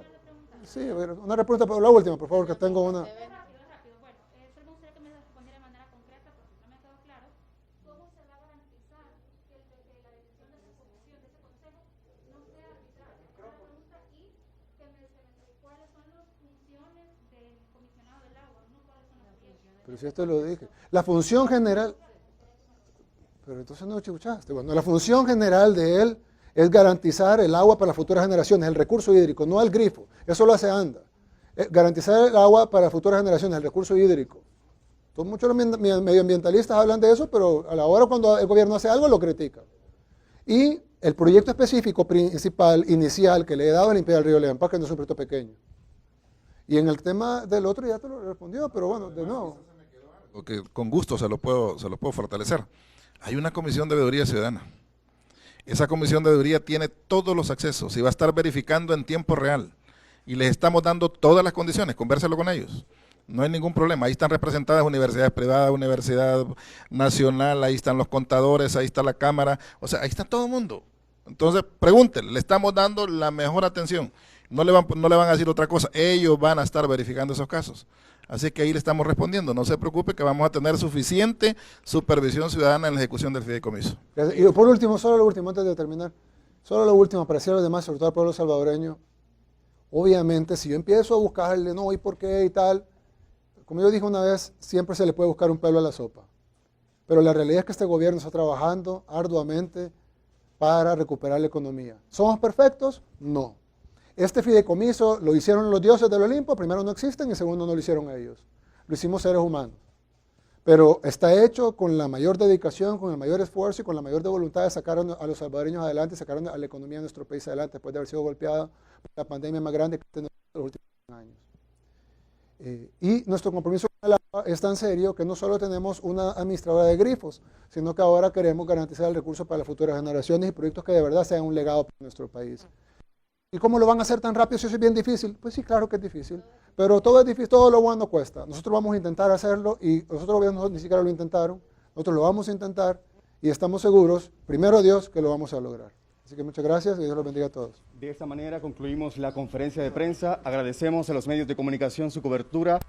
Sí, a ver, una respuesta, pero la última, por favor, que tengo una. Rápido. Bueno, solo me gustaría que me respondiera de manera concreta, porque no me quedó claro, ¿cómo se va a garantizar que la decisión de esa comisión, de ese consejo, no sea arbitraria? Una pregunta, y que cuáles son las funciones del comisionado del agua, no cuáles son las suyas. Pero si esto lo dije. La función general, pero entonces no escuchaste. Bueno, la función general de él es garantizar el agua para las futuras generaciones, el recurso hídrico, no el grifo. Eso lo hace ANDA. Garantizar el agua para las futuras generaciones, el recurso hídrico. Muchos medioambientalistas hablan de eso, pero a la hora cuando el gobierno hace algo lo critican. Y el proyecto específico principal, inicial, que le he dado a limpiar el río Leampa, que no es un proyecto pequeño. Y en el tema del otro ya te lo respondió, pero bueno, de nuevo. Que con gusto se lo puedo fortalecer. Hay una comisión de veeduría ciudadana. Esa comisión de veeduría tiene todos los accesos y va a estar verificando en tiempo real. Y les estamos dando todas las condiciones, convérselo con ellos. No hay ningún problema. Ahí están representadas universidades privadas, Universidad Nacional, ahí están los contadores, ahí está la Cámara, o sea, ahí está todo el mundo. Entonces, pregúntenle, le estamos dando la mejor atención. No le van a decir otra cosa, ellos van a estar verificando esos casos. Así que ahí le estamos respondiendo, no se preocupe que vamos a tener suficiente supervisión ciudadana en la ejecución del fideicomiso. Y por último, solo lo último, antes de terminar, solo lo último, para decir a los demás, sobre todo al pueblo salvadoreño, obviamente, si yo empiezo a buscarle, no, ¿y por qué? Y tal, como yo dije una vez, siempre se le puede buscar un pelo a la sopa. Pero la realidad es que este gobierno está trabajando arduamente para recuperar la economía. ¿Somos perfectos? No. Este fideicomiso lo hicieron los dioses del Olimpo, primero no existen y segundo no lo hicieron ellos. Lo hicimos seres humanos. Pero está hecho con la mayor dedicación, con el mayor esfuerzo y con la mayor de voluntad de sacar a los salvadoreños adelante, sacar a la economía de nuestro país adelante después de haber sido golpeada por la pandemia más grande que ha tenido en los últimos años. Y nuestro compromiso con el agua es tan serio que no solo tenemos una administradora de grifos, sino que ahora queremos garantizar el recurso para las futuras generaciones y proyectos que de verdad sean un legado para nuestro país. ¿Y cómo lo van a hacer tan rápido si eso es bien difícil? Pues sí, claro que es difícil, pero todo es difícil, todo lo bueno cuesta. Nosotros vamos a intentar hacerlo y los otros gobiernos ni siquiera lo intentaron, nosotros lo vamos a intentar y estamos seguros, primero Dios, que lo vamos a lograr. Así que muchas gracias y Dios los bendiga a todos. De esta manera concluimos la conferencia de prensa. Agradecemos a los medios de comunicación su cobertura.